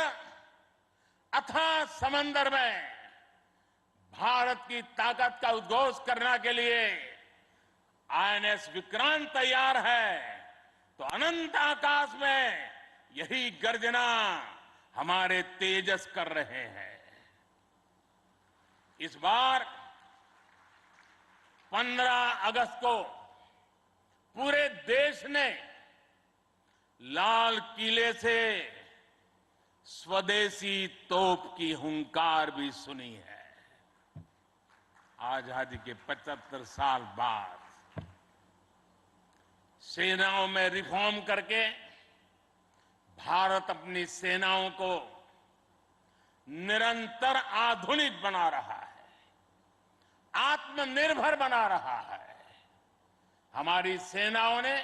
अथाह समंदर में भारत की ताकत का उद्घोष करने के लिए आईएनएस विक्रांत तैयार है, तो अनंत आकाश में यही गर्जना हमारे तेजस कर रहे हैं। इस बार 15 अगस्त को पूरे देश ने लाल किले से स्वदेशी तोप की हुंकार भी सुनी है। आजादी के 75 साल बाद सेनाओं में रिफॉर्म करके भारत अपनी सेनाओं को निरंतर आधुनिक बना रहा है, आत्मनिर्भर बना रहा है। हमारी सेनाओं ने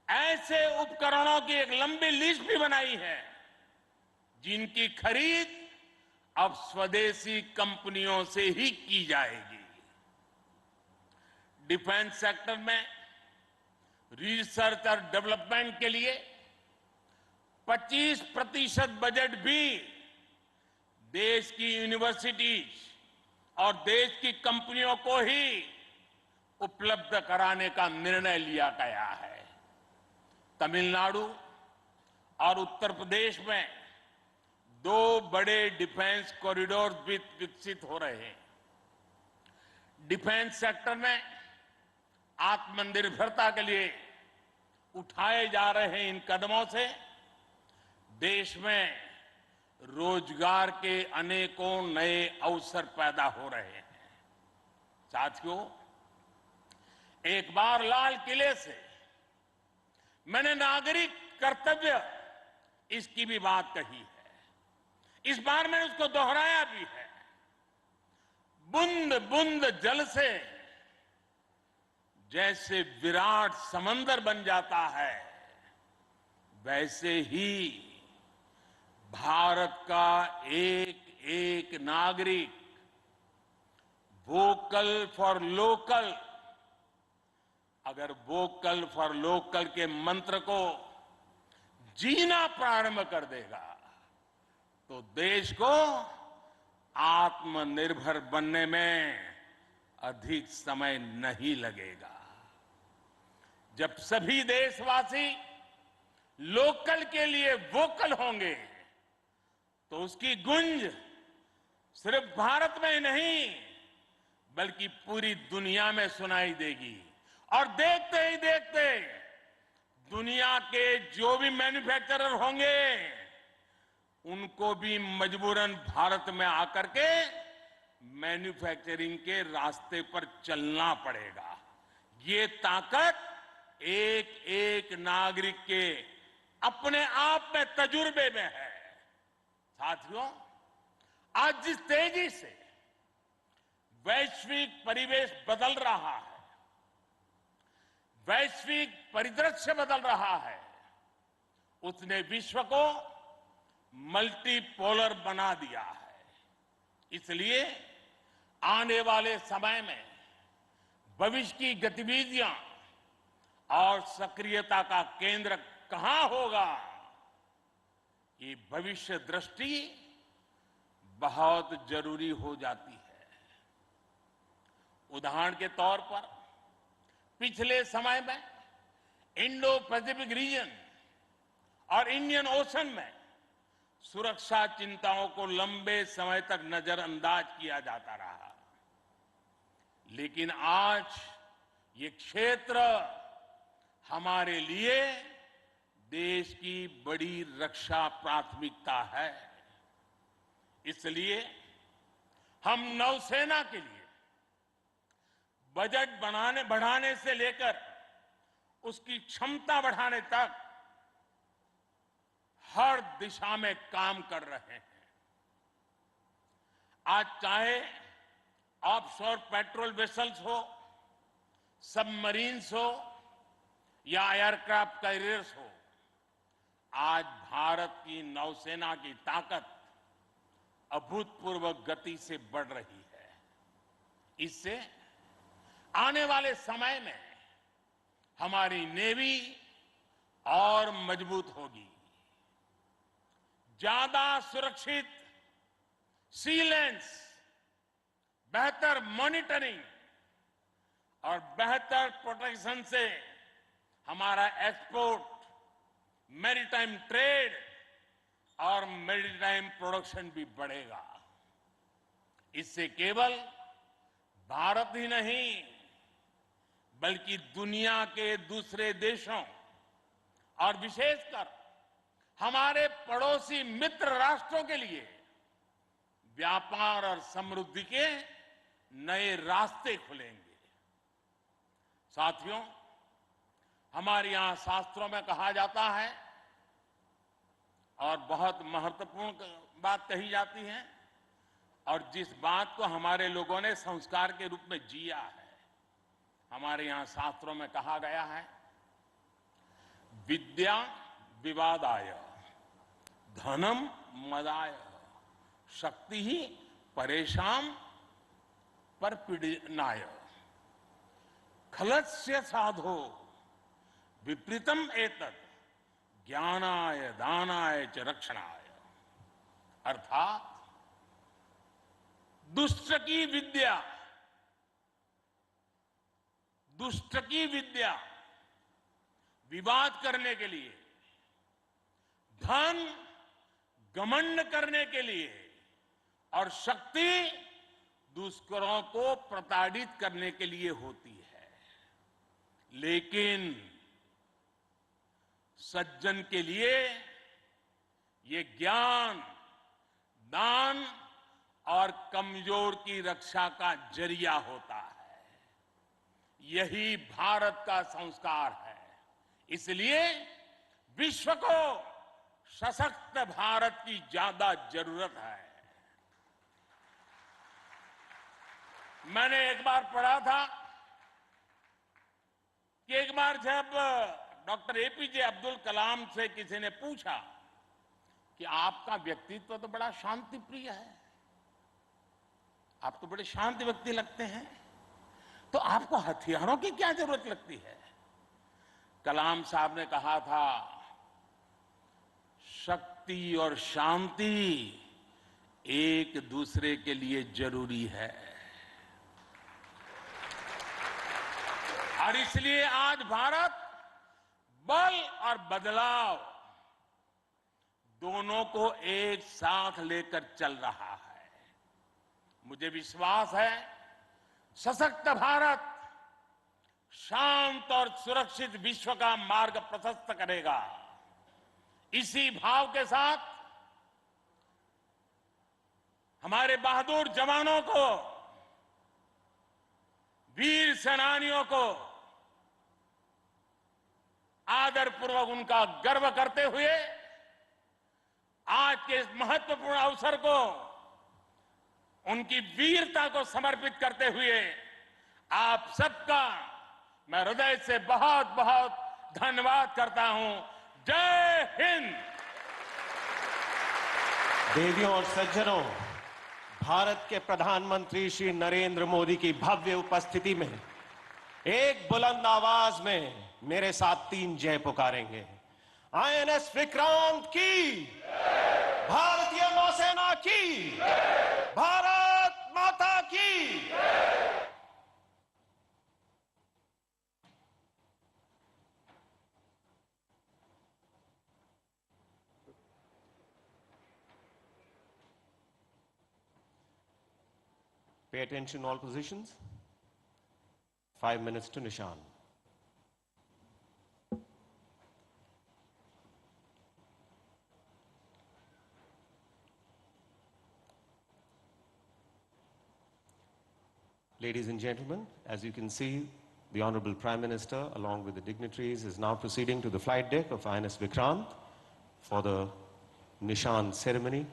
ऐसे उपकरणों की एक लंबी लिस्ट भी बनाई है, जिनकी खरीद अब स्वदेशी कंपनियों से ही की जाएगी। डिफेंस सेक्टर में रिसर्च और डेवलपमेंट के लिए 25% बजट भी देश की यूनिवर्सिटीज और देश की कंपनियों को ही उपलब्ध कराने का निर्णय लिया गया है। तमिलनाडु और उत्तर प्रदेश में 2 बड़े डिफेंस कॉरिडोर भी विकसित हो रहे हैं। डिफेंस सेक्टर में आत्मनिर्भरता के लिए उठाए जा रहे इन कदमों से देश में रोजगार के अनेकों नए अवसर पैदा हो रहे हैं। साथियों, एक बार लाल किले से मैंने नागरिक कर्तव्य इसकी भी बात कही है। इस बार मैंने उसको दोहराया भी है। बूंद बूंद जल से जैसे विराट समंदर बन जाता है, वैसे ही भारत का एक एक नागरिक वोकल फॉर लोकल, अगर वोकल फॉर लोकल के मंत्र को जीना प्रारंभ कर देगा, तो देश को आत्मनिर्भर बनने में अधिक समय नहीं लगेगा। जब सभी देशवासी लोकल के लिए वोकल होंगे तो उसकी गूंज सिर्फ भारत में ही नहीं बल्कि पूरी दुनिया में सुनाई देगी। और देखते ही देखते दुनिया के जो भी मैन्युफैक्चरर होंगे उनको भी मजबूरन भारत में आकर के मैन्युफैक्चरिंग के रास्ते पर चलना पड़ेगा। ये ताकत एक एक नागरिक के अपने आप में तजुर्बे में है। साथियों, आज जिस तेजी से वैश्विक परिवेश बदल रहा है, वैश्विक परिदृश्य बदल रहा है, उसने विश्व को मल्टीपोलर बना दिया है। इसलिए आने वाले समय में भविष्य की गतिविधियां और सक्रियता का केंद्र कहां होगा, ये भविष्य दृष्टि बहुत जरूरी हो जाती है। उदाहरण के तौर पर पिछले समय में इंडो पैसिफिक रीजन और इंडियन ओशन में सुरक्षा चिंताओं को लंबे समय तक नजरअंदाज किया जाता रहा, लेकिन आज ये क्षेत्र हमारे लिए देश की बड़ी रक्षा प्राथमिकता है। इसलिए हम नौसेना के लिए बजट बढ़ाने से लेकर उसकी क्षमता बढ़ाने तक हर दिशा में काम कर रहे हैं। आज चाहे ऑफशोर पेट्रोल वेसल्स हो, सबमरीन्स हो या एयरक्राफ्ट कैरियर्स हो, आज भारत की नौसेना की ताकत अभूतपूर्व गति से बढ़ रही है। इससे आने वाले समय में हमारी नेवी और मजबूत होगी। ज्यादा सुरक्षित सी लेन्स, बेहतर मॉनिटरिंग और बेहतर प्रोटेक्शन से हमारा एक्सपोर्ट, मैरीटाइम ट्रेड और मैरीटाइम प्रोडक्शन भी बढ़ेगा। इससे केवल भारत ही नहीं बल्कि दुनिया के दूसरे देशों और विशेषकर हमारे पड़ोसी मित्र राष्ट्रों के लिए व्यापार और समृद्धि के नए रास्ते खुलेंगे। साथियों, हमारे यहां शास्त्रों में कहा जाता है और बहुत महत्वपूर्ण बात कही जाती है और जिस बात को हमारे लोगों ने संस्कार के रूप में जिया है, हमारे यहां शास्त्रों में कहा गया है, विद्या विवादाय धनम मदाय शक्ति ही परेशान परपीडनाय खलस्य साधो विपरीतम एतत् ज्ञानाय दानाय च रक्षणाय। अर्थात दुष्ट की विद्या विवाद करने के लिए, धन घमंड करने के लिए और शक्ति दुष्करों को प्रताड़ित करने के लिए होती है। लेकिन सज्जन के लिए ये ज्ञान, दान और कमजोर की रक्षा का जरिया होता है। यही भारत का संस्कार है। इसलिए विश्व को सशक्त भारत की ज्यादा जरूरत है। मैंने एक बार पढ़ा था कि एक बार जब डॉक्टर एपीजे अब्दुल कलाम से किसी ने पूछा कि आपका व्यक्तित्व तो बड़ा शांति प्रिय है, आप तो बड़े शांत व्यक्ति लगते हैं, तो आपको हथियारों की क्या जरूरत लगती है? कलाम साहब ने कहा था, शक्ति और शांति एक दूसरे के लिए जरूरी है। और इसलिए आज भारत बल और बदलाव दोनों को एक साथ लेकर चल रहा है। मुझे विश्वास है सशक्त भारत शांत और सुरक्षित विश्व का मार्ग प्रशस्त करेगा। इसी भाव के साथ हमारे बहादुर जवानों को, वीर सेनानियों को आदरपूर्वक उनका गर्व करते हुए आज के इस महत्वपूर्ण अवसर को उनकी वीरता को समर्पित करते हुए आप सबका मैं हृदय से बहुत बहुत धन्यवाद करता हूं। जय हिंद। देवियों और सज्जनों, भारत के प्रधानमंत्री श्री नरेंद्र मोदी की भव्य उपस्थिति में एक बुलंद आवाज में मेरे साथ 3 जय पुकारेंगे। आईएनएस विक्रांत की, भारतीय नौसेना की, भारत माता की। Pay attention, all positions. 5 minutes to Nishan. Ladies and gentlemen, as you can see, the Honorable Prime Minister, along with the dignitaries, is now proceeding to the flight deck of INS Vikrant for the Nishan ceremony,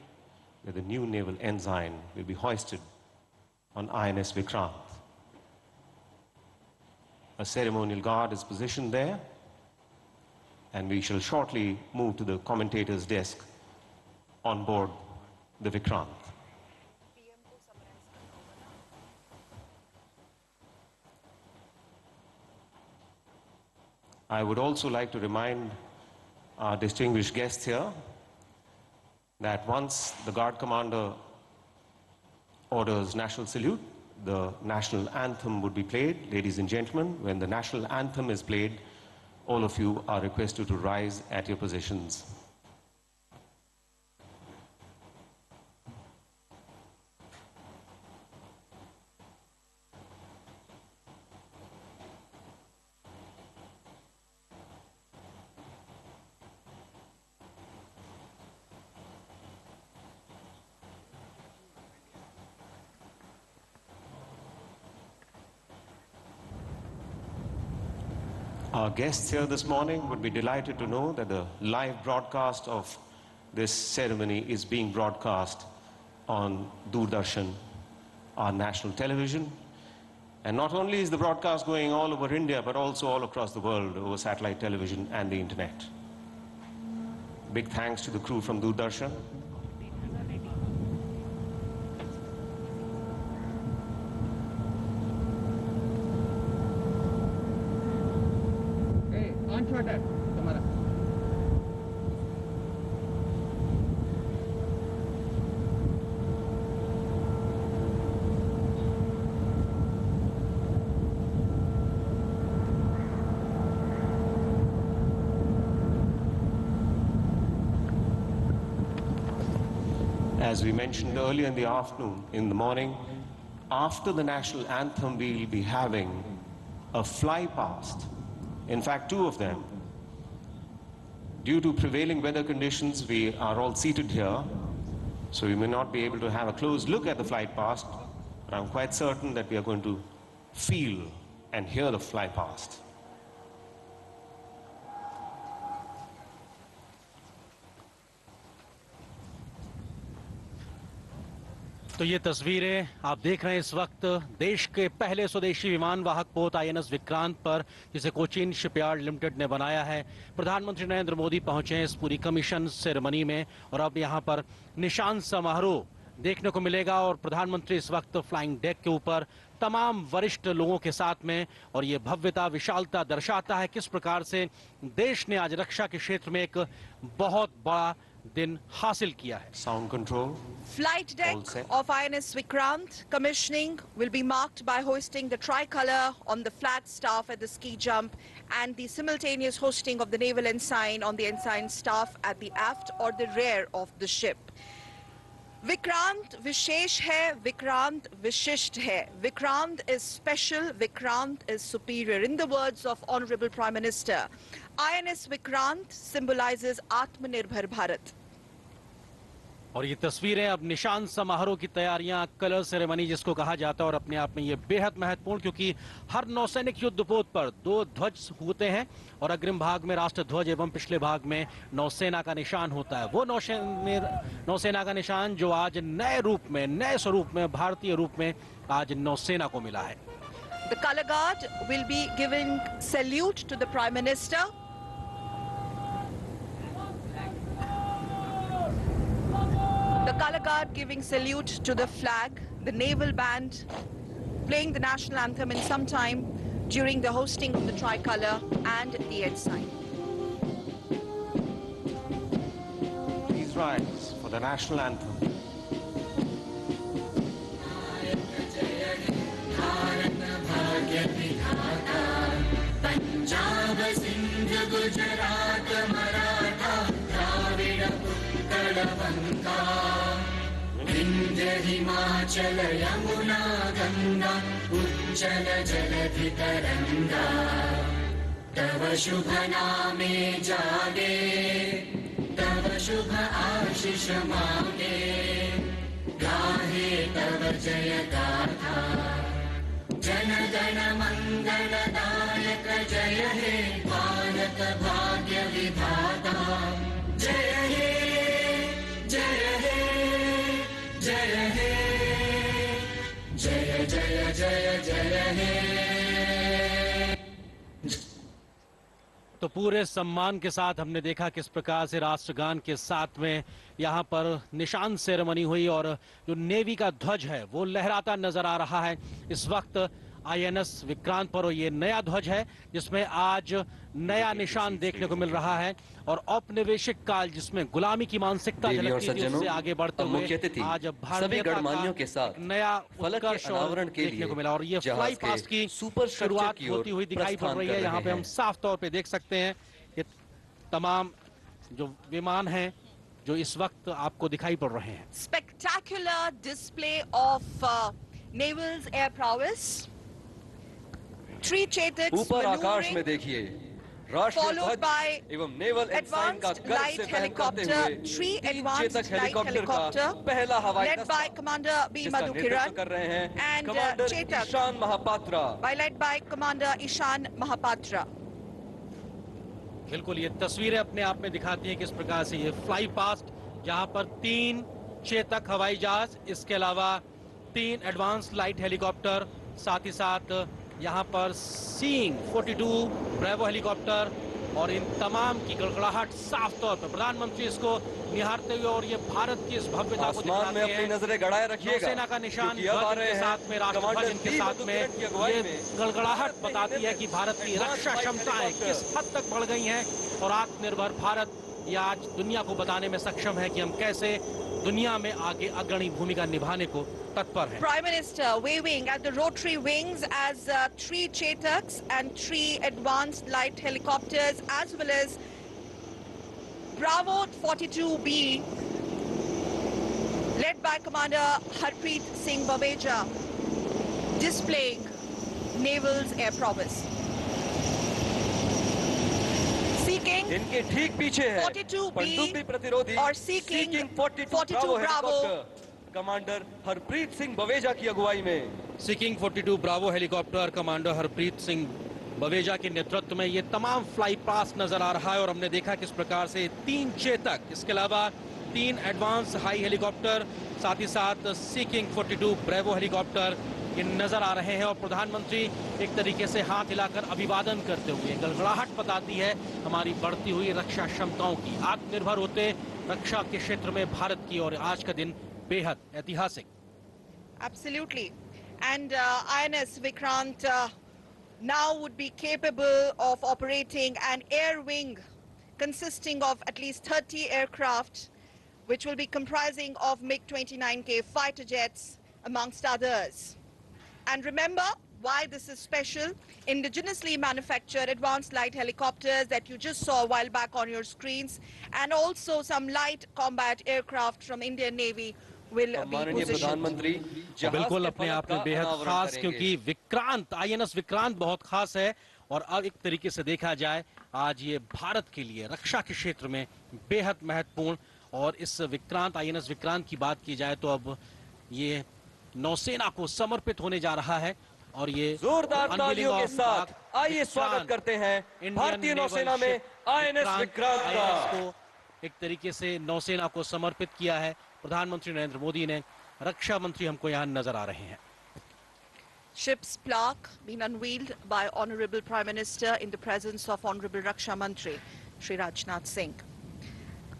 where the new naval ensign will be hoisted on INS Vikrant. A ceremonial guard is positioned there, and we shall shortly move to the commentator's desk on board the Vikrant. I would also like to remind our distinguished guests here that once the guard commander orders national salute, the national anthem would be played. Ladies and gentlemen, when the national anthem is played, all of you are requested to rise at your positions. Our guests here this morning would be delighted to know that the live broadcast of this ceremony is being broadcast on Doordarshan, our national television. And not only is the broadcast going all over India, but also all across the world over satellite television and the internet. Big thanks to the crew from Doordarshan. As we mentioned earlier in the afternoon, in the morning, after the national anthem, we'll be having a fly past. In fact, 2 of them. Due to prevailing weather conditions, we are all seated here, so we may not be able to have a close look at the flight past, but I'm quite certain that we are going to feel and hear the fly past. तो ये तस्वीरें आप देख रहे हैं इस वक्त देश के पहले स्वदेशी विमान वाहक पोत आईएनएस विक्रांत पर, जिसे कोचीन शिपयार्ड लिमिटेड ने बनाया है। प्रधानमंत्री नरेंद्र मोदी पहुंचे हैं इस पूरी कमीशन सेरेमनी में और अब यहां पर निशान समारोह देखने को मिलेगा और प्रधानमंत्री इस वक्त फ्लाइंग डेक के ऊपर तमाम वरिष्ठ लोगों के साथ में, और ये भव्यता विशालता दर्शाता है किस प्रकार से देश ने आज रक्षा के क्षेत्र में एक बहुत बड़ा दिन हासिल किया है। Sound control. Flight deck All set. of INS Vikrant commissioning will be marked by hoisting the tricolor on the flag staff at the ski jump and the simultaneous hosting of the naval ensign on the ensign staff at the aft or the rear of the ship. Vikrant Vishesh hai, Vikrant Vishisht hai. Vikrant is special, Vikrant is superior. In the words of Honorable Prime Minister, INS Vikrant symbolizes Atmanirbhar Bharat. और ये तस्वीरें अब निशान समारोह की तैयारियां, colour ceremony जिसको कहा जाता है, और अपने आप में ये बेहद महत्वपूर्ण, क्योंकि हर नौसैनिक युद्धपोत पर 2 ध्वज होते हैं और अग्रिम भाग में राष्ट्र ध्वज एवं पिछले भाग में नौसेना का निशान होता है। वो नौसेना का निशान जो आज नए रूप में, नए स्वरूप में, भारतीय रूप में आज नौसेना को मिला है। The color guard will be giving salute to the Prime Minister. The color guard giving salute to the flag, the naval band playing the national anthem in some time during the hosting of the tricolor and the ensign. Please rise for the national anthem. Punjab Sindh Gujarat Maratha Dravida Utkal बंगा विंध्य हिमाचल यमुना गंगा उज्जल जलधि तरंगा तव शुभ नामे जागे तव शुभ आशीष मांगे गाहे तव जय गाथा जन गण मंगल दायक जय हे भारत भाग्य विधाता जय हे जय हे जय हे जय जय जय जय हे। तो पूरे सम्मान के साथ हमने देखा किस प्रकार से राष्ट्रगान के साथ में यहाँ पर निशान सेरेमनी हुई और जो नेवी का ध्वज है वो लहराता नजर आ रहा है इस वक्त INS विक्रांत पर। और ये नया ध्वज है जिसमें आज नया निशान देखने को मिल रहा है और औपनिवेशिक काल जिसमें गुलामी की मानसिकता झलकती थी उससे आगे बढ़ते हुए आज भारतीयता का नया उत्कर्ष देखने को मिला। और ये फ्लाई पास्ट की शुरुआत होती हुई दिखाई पड़ रही है। यहाँ पे हम साफ तौर पे देख सकते हैं ये तमाम जो विमान हैं जो इस वक्त आपको दिखाई पड़ रहे हैं। Spectacular display of naval's air prowess. Three Chetaks ऊपर आकाश में देखिए राष्ट्रीय ध्वज एवं नेवल एनसाइन का गर्व से फहम करते हुए तीन चेतक हेलीकॉप्टर का पहला हवाई दस्ता कर रहे हैं commander Ishan Mahapatra led by Commander Ishan Mahapatra. बिल्कुल ये तस्वीरें अपने आप में दिखाती हैं किस प्रकार से ये फ्लाई पास्ट जहां पर 3 चेतक हवाई जहाज, इसके अलावा 3 एडवांस लाइट हेलीकॉप्टर, साथ ही साथ यहाँ पर सीइंग 42 ब्रेवो हेलीकॉप्टर और इन तमाम की गड़गड़ाहट साफ तौर पर प्रधानमंत्री इसको निहारते हुए और ये भारत की इस भव्यता को दिखाते हैं। अपनी नजरें गड़ाए रखिएगा। सेना का निशान के साथ में राष्ट्रध्वज के साथ में ये गड़गड़ाहट बताती है कि भारत की रक्षा क्षमताएं किस हद तक बढ़ गई हैं और आत्मनिर्भर भारत ये आज दुनिया को बताने में सक्षम है कि हम कैसे दुनिया में आगे अग्रणी भूमिका निभाने को तत्पर है। Prime Minister waving at the rotary wings as 3 Chetaks and 3 advanced light helicopters as well as Bravo 42B led by Commander Harpreet Singh Baweja displaying naval's air prowess. Seeking इनके ठीक पीछे है 42B प्रतिरोधी और Seeking 42 Bravo commander Harpreet Singh Baweja की अगुवाई में। Seeking 42 Bravo helicopter commander Harpreet Singh Baweja के नेतृत्व में ये तमाम फ्लाई पास्ट नजर आ रहा है और हमने देखा किस प्रकार से 3 चेतक, इसके अलावा 3 एडवांस हाई हेलीकॉप्टर, साथ ही साथ सीकिंग 42 ब्रेवो हेलीकॉप्टर ये नजर आ रहे हैं और प्रधानमंत्री एक तरीके से हाथ हिलाकर अभिवादन करते हुए गड़गड़ाहट बताती है हमारी बढ़ती हुई रक्षा क्षमताओं की, आत्मनिर्भर होते रक्षा के क्षेत्र में भारत की। और आज का दिन बेहद ऐतिहासिक। Absolutely. And INS Vikrant now would be capable of operating an air wing consisting of at least 30 aircraft which will be comprising of MiG-29K fighter jets, amongst others. And remember why this is special. Indigenously manufactured advanced light helicopters that you just saw a while back on your screens, and also some light combat aircraft from Indian Navy will be positioned. बिल्कुल अपने आप में बेहद खास, क्योंकि Vikrant, INS Vikrant बहुत खास है। और अब एक तरीके से देखा जाए, आज ये भारत के लिए रक्षा के क्षेत्र में बेहद महत्वपूर्ण, और इस विक्रांत, आईएनएस विक्रांत की बात की जाए तो अब ये नौसेना को समर्पित होने जा रहा है। और ये जोरदार तालियों के साथ आइए स्वागत करते हैं भारतीय नौसेना में आईएनएस विक्रांत का। को एक तरीके से नौसेना को समर्पित किया है प्रधानमंत्री नरेंद्र मोदी ने। रक्षा मंत्री हमको यहाँ नजर आ रहे हैं। Ship's plaque being unveiled by Honorable Prime Minister in the presence of Honorable Raksha Mantri, Shri Rajnath Singh.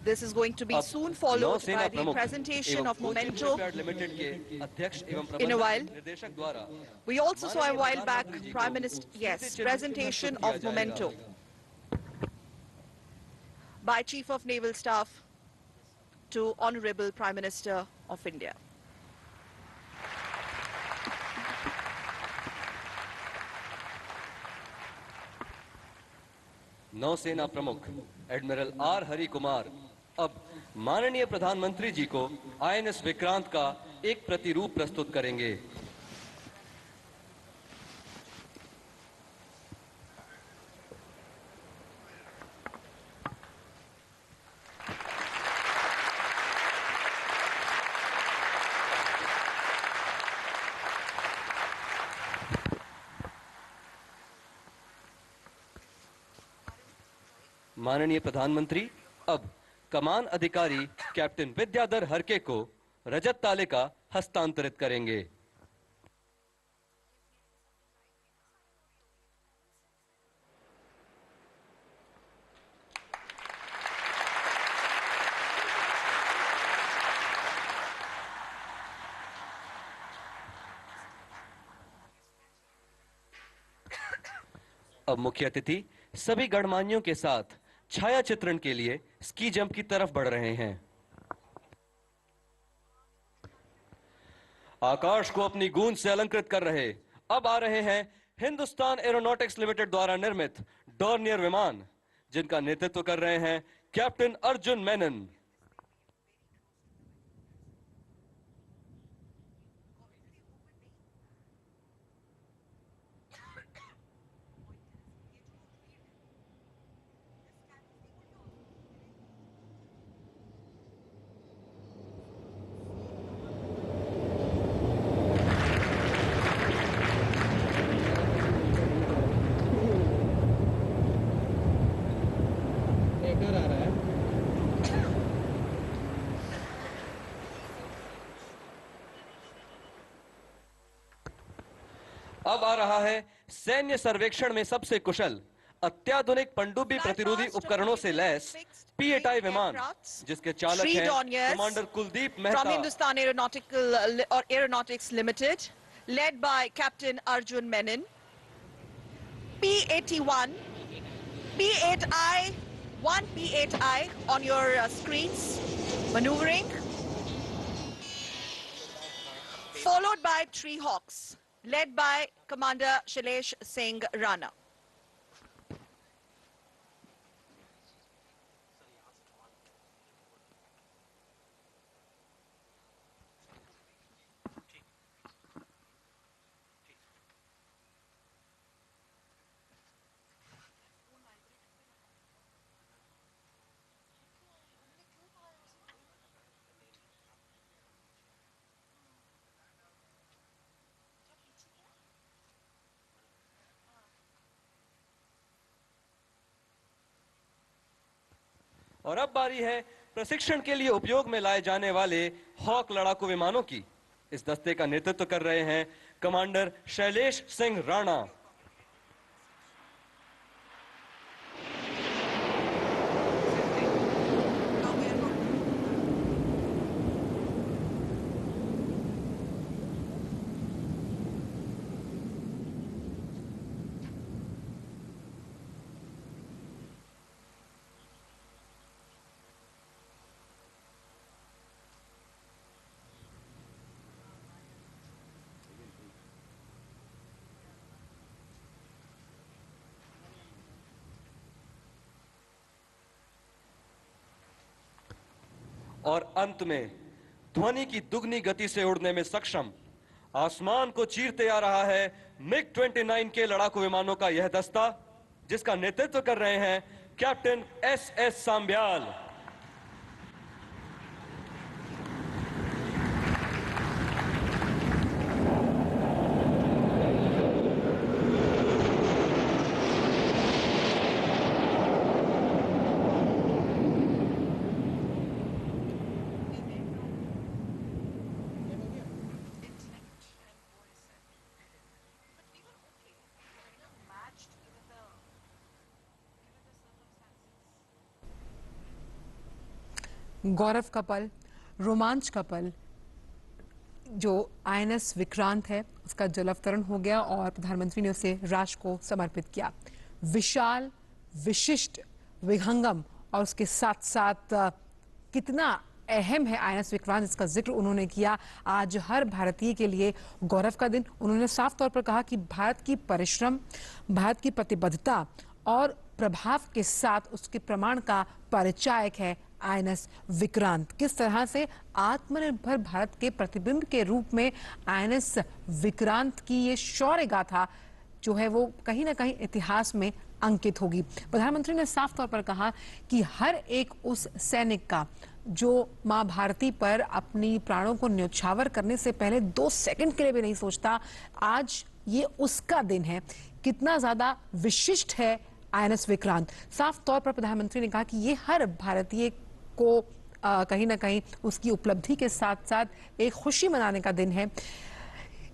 This is going to be soon followed by the presentation of memento in a while. We also saw a while back Prime Minister, presentation of memento by Chief of Naval Staff to Honorable Prime Minister of India. नौसेना प्रमुख admiral R Hari Kumar अब माननीय प्रधानमंत्री जी को INS Vikrant का एक प्रतिरूप प्रस्तुत करेंगे। माननीय प्रधानमंत्री अब कमान अधिकारी कैप्टन विद्याधर हरके को रजत ताले का हस्तांतरित करेंगे। अब मुख्य अतिथि सभी गणमान्यों के साथ छाया चित्रण के लिए स्की जंप की तरफ बढ़ रहे हैं। आकाश को अपनी गूंज से अलंकृत कर रहे अब आ रहे हैं हिंदुस्तान एरोनॉटिक्स लिमिटेड द्वारा निर्मित डॉर्नियर विमान, जिनका नेतृत्व कर रहे हैं कैप्टन अर्जुन मेनन। अब आ रहा है सैन्य सर्वेक्षण में सबसे कुशल अत्याधुनिक पनडुब्बी प्रतिरोधी उपकरणों से लैस P-8I विमान, जिसके चालक हैं commander Kuldeep Mehta. From Hindustan Aeronautics Limited, led by Captain Arjun Menon. P-81, P-8I, one P-8I on your screens, maneuvering, followed by Tree Hawks, led by Commander Shailesh Singh Rana. और अब बारी है प्रशिक्षण के लिए उपयोग में लाए जाने वाले हॉक लड़ाकू विमानों की। इस दस्ते का नेतृत्व कर रहे हैं कमांडर शैलेश सिंह राणा। और अंत में ध्वनि की दुगनी गति से उड़ने में सक्षम आसमान को चीरते आ रहा है मिग-29 के लड़ाकू विमानों का यह दस्ता, जिसका नेतृत्व कर रहे हैं कैप्टन एस सांब्याल। गौरव का पल, रोमांच का पल, जो आईएनएस विक्रांत है उसका जलावतरण हो गया और प्रधानमंत्री ने उसे राष्ट्र को समर्पित किया। विशाल, विशिष्ट, विहंगम और उसके साथ साथ कितना अहम है आईएनएस विक्रांत, इसका जिक्र उन्होंने किया। आज हर भारतीय के लिए गौरव का दिन। उन्होंने साफ तौर पर कहा कि भारत की परिश्रम, भारत की प्रतिबद्धता और प्रभाव के साथ उसके प्रमाण का परिचायक है आईएनएस विक्रांत। किस तरह से आत्मनिर्भर भारत के प्रतिबिंब के रूप में आईएनएस विक्रांत की ये शौर्य गाथा जो है वो कहीं ना कहीं इतिहास में अंकित होगी। प्रधानमंत्री ने साफ तौर पर कहा कि हर एक उस सैनिक का जो मां भारती पर अपनी प्राणों को न्यौछावर करने से पहले 2 सेकंड के लिए भी नहीं सोचता, आज ये उसका दिन है। कितना ज्यादा विशिष्ट है आईएनएस विक्रांत। साफ तौर पर प्रधानमंत्री ने कहा कि ये हर भारतीय को कहीं ना कहीं उसकी उपलब्धि के साथ साथ एक खुशी मनाने का दिन है।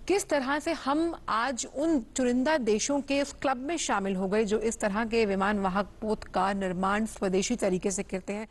किस तरह से हम आज उन चुनिंदा देशों के उस क्लब में शामिल हो गए जो इस तरह के विमान वाहक पोत का निर्माण स्वदेशी तरीके से करते हैं।